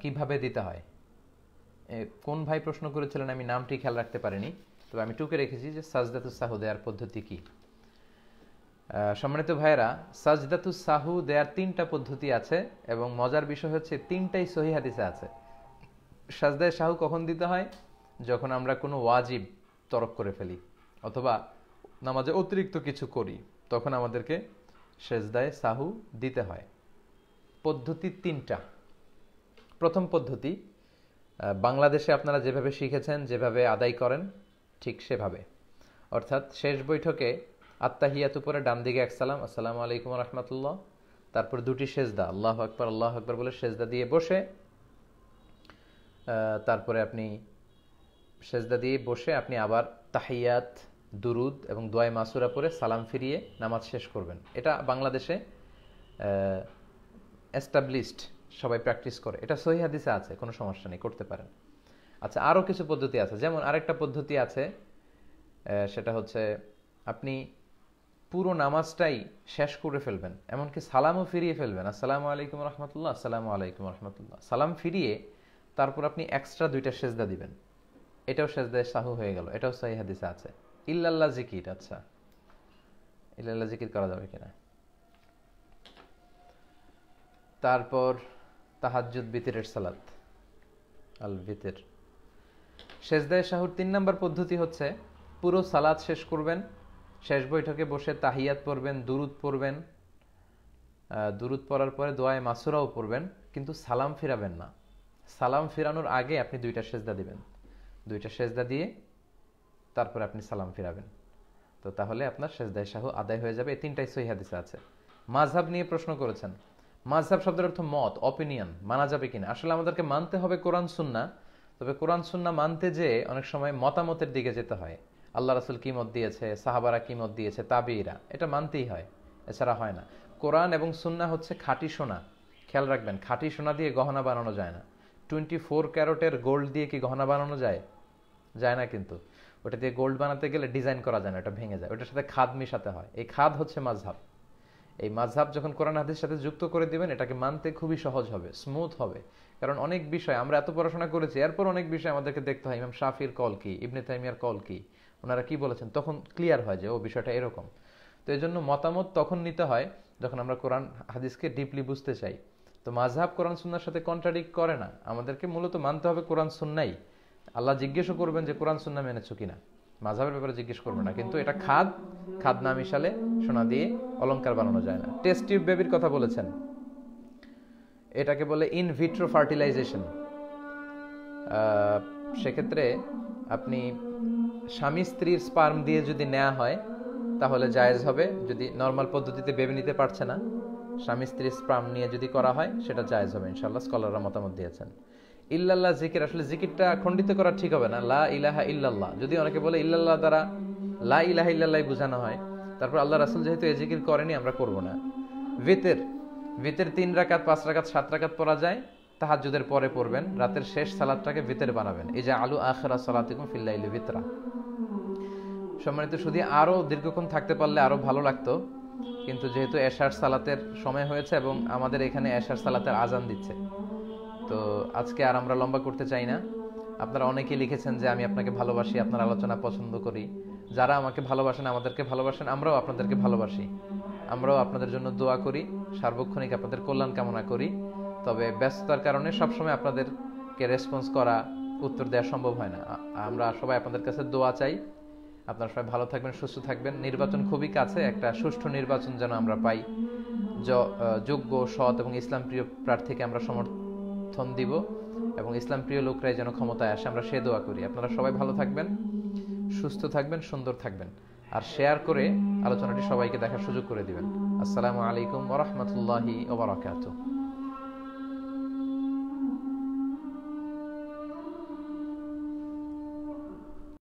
কিভাবে দিতে হয়। কোন ভাই প্রশ্ন করেছিলেন আমি নামটি খেয়াল রাখতে পারিনি, তবে আমি টুকে রেখেছি যে সাজদাতুস সাহু দেওয়ার পদ্ধতি কি। সম্মানিত ভাইয়েরা, সাজদাতুস সাহু দেওয়ার 3টা পদ্ধতি আছে, এবং মজার বিষয় হচ্ছে 3টাই সহিহ হাদিসে আছে। সাজদায়ে সাহু কখন দিতে হয়? যখন আমরা কোনো ওয়াজিব তরক করে ফেলি, অথবা নামাজে অতিরিক্ত কিছু করি, তখন আমাদেরকে সেজদায় সাহু দিতে হয়। পদ্ধতি তিনটা। প্রথম পদ্ধতি, বাংলাদেশে আপনারা যেভাবে শিখেছেন, যেভাবে আদায় করেন ঠিক সেভাবে, অর্থাৎ শেষ বৈঠকে আত্তাহিয়াতু পরে ডান দিকে এক সালাম, আসসালামু আলাইকুম রহমতুল্লাহ, তারপর দুটি সেজদা, আল্লাহু আকবার বলে সেজদা দিয়ে বসে, তারপরে আপনি সেজদা দিয়ে বসে আপনি আবার তাহিয়াত, দুরুদ এবং দোয়া মাসুরা পরে সালাম ফিরিয়ে নামাজ শেষ করবেন। এটা বাংলাদেশে এস্টাবলিশড, সবাই প্র্যাকটিস করে, এটা সহিহ হাদিসে আছে, কোনো সমস্যা নেই, করতে পারেন। আচ্ছা, আরও কিছু পদ্ধতি আছে, যেমন আরেকটা পদ্ধতি আছে, সেটা হচ্ছে আপনি পুরো নামাজটাই শেষ করে ফেলবেন, এমনকি সালামও ফিরিয়ে ফেলবেন, আসসালামু আলাইকুম রহমতুল্লাহ, আসসালামু আলাইকুম রহমতুল্লাহ, সালাম ফিরিয়ে তারপর আপনি এক্সট্রা দুইটা সেজদা দিবেন। এটাও সেজদায় সাহু হয়ে গেল, এটাও সহিহ হাদিসে আছে। ইল্লাল্লাহ জিকির, আচ্ছা ইল্লাল্লাহ জিকির করা যাবে কিনা? তারপর তাহাজ্জুদ, বিতরের সালাত, আল বিতর। সেজদায় সাহুর ৩ নম্বর পদ্ধতি হচ্ছে পুরো সালাত শেষ করবেন, শেষ বৈঠকে বসে তাহিয়াত পড়বেন, দুরুদ পড়বেন, দুরুদ পড়ার পরে দোয়ায়ে মাসুরাও পড়বেন, কিন্তু সালাম ফিরাবেন না। সালাম ফিরানোর আগে আপনি দুইটা সেজদা দিবেন, দুইটা সেজদা দিয়ে তারপরে আপনি সালাম ফিরাবেন। তো তাহলে আপনার সেজদায় সাহু আদায় হয়ে যাবে। এই তিনটাই সহিহ হাদিসে আছে। মাযহাব নিয়ে প্রশ্ন করেছেন। মাযহাব শব্দের অর্থ মত, অপিনিয়ন, মানা যাবে কিনা। আসলে আমাদেরকে মানতে হবে কোরআন সুন্নাহ, তবে কোরআন সুন্নাহ মানতে যে অনেক সময় মতামতের দিকে যেতে হয়। আল্লাহ রাসূল কি মত দিয়েছে, সাহাবারা কি মত দিয়েছে, তাবিঈরা, এটা মানতেই হয়, এছাড়া হয় না। কোরআন এবং সুন্নাহ হচ্ছে খাঁটি সোনা। খেয়াল রাখবেন, খাঁটি সোনা দিয়ে গহনা বানানো যায় না। 24 ক্যারেটের গোল্ড দিয়ে কি গহনা বানানো যায়? যায় না। কিন্তু ওটা দিয়ে গোল্ড বানাতে গেলে ডিজাইন করা যায় না, ওটা ভেঙে যায়, ওটার সাথে খাদ মিশাতে হয়। এই খাদ হচ্ছে মাযহাব। এই মাযহাব যখন কোরআন হাদিসের সাথে যুক্ত করে দিবেন, এটাকে মানতে খুবই সহজ হবে, স্মুথ হবে। কারণ অনেক বিষয় আমরা এত পড়াশোনা করেছি, এরপর অনেক বিষয় আমাদেরকে দেখতে হয় ইমাম শাফির কল কি, ইবনে তাইমিয়ার কল কি, ওনারা কি বলেছেন, তখন ক্লিয়ার হয় যে ও বিষয়টা এরকম। তো এই জন্য মতামত তখন নিতে হয় যখন আমরা কোরআন হাদিসকে ডিপলি বুঝতে চাই। তো মাযহাব কোরআন সুন্নাহর সাথে কন্ট্রাডিক্ট করে না, আমাদেরকে মূলত মানতে হবে কোরআন সুন্নাহই। আল্লাহ জিজ্ঞেসও করবেন যে কোরআন সুন্নাহ মেনেছো কিনা, মাযহাবের ব্যাপারে জিজ্ঞেস করবে না। কিন্তু এটা খাদ না মিশালে সোনা দিয়ে অলংকার বানানো যায় না। টেস্ট টিউব বেবির কথা বলেছেন, এটাকে বলে ইন ভিট্রো ফার্টিলাইজেশন। সেক্ষেত্রে আপনি স্বামী স্ত্রীর স্পার্ম দিয়ে যদি নেওয়া হয় তাহলে জায়েজ হবে। যদি নর্মাল পদ্ধতিতে বেবি নিতে পারছে না, স্বামী স্ত্রীর স্পার্ম নিয়ে যদি করা হয় সেটা জায়েজ হবে ইনশাআল্লাহ, স্কলাররা মতামত দিয়েছেন। ইল্লাল্লাহ জিকির, আসলে জিকিরটা খণ্ডিত করা ঠিক হবে না। লা ইলাহা ইল্লাল্লাহ, যদি অনেকে বলে ইল্লাল্লাহ দ্বারা লা ইলাহা ইল্লাল্লাহ বোঝানো হয়, তারপর আল্লাহ রাসূল যেহেতু এই জিকির করেনি, আমরা করব না। ভিতর 3 রাকাত, 5 রাকাত, 7 রাকাত পড়া যায়, তাহাজ্জুদের পরে পড়বেন। রাতের শেষ সালাতটাকে ভিতর বানাবেন। এই যে আলু আখিরা সালাতিকুম ফিল লাইলি ভিতরা। সম্মানিত শুধু আরো দীর্ঘক্ষণ থাকতে পারলে আরো ভালো লাগতো, কিন্তু যেহেতু এশার সালাতের সময় হয়েছে এবং আমাদের এখানে এশার সালাতের আজান দিচ্ছে, তো আজকে আর আমরা লম্বা করতে চাই না। আপনারা অনেকেই লিখেছেন যে আমি আপনাকে ভালোবাসি, আপনার আলোচনা পছন্দ করি। যারা আমাকে ভালোবাসেন, আমাদেরকে ভালোবাসেন, আমরাও আপনাদেরকে ভালোবাসি, আমরাও আপনাদের জন্য দোয়া করি, সার্বক্ষণিক আপনাদের কল্যাণ কামনা করি। তবে ব্যস্ততার কারণে সবসময় আপনাদেরকে রেসপন্স করা, উত্তর দেওয়া সম্ভব হয় না। আমরা সবাই আপনাদের কাছে দোয়া চাই। আপনারা সবাই ভালো থাকবেন, সুস্থ থাকবেন। নির্বাচন খুবই কাছে, একটা সুষ্ঠু নির্বাচন যেন আমরা পাই, যোগ্য, সৎ এবং ইসলাম প্রিয় প্রার্থীকে আমরা সমর্থন দিব এবং ইসলাম প্রিয় লোকরাই যেন ক্ষমতায় আসে, আমরা সে দোয়া করি। আপনারা সবাই ভালো থাকবেন, সুস্থ থাকবেন, সুন্দর থাকবেন, আর শেয়ার করে আলোচনাটি সবাইকে দেখার সুযোগ করে দিবেন। আসসালামু আলাইকুম ওয়া রাহমাতুল্লাহি ওয়া বারাকাতুহু।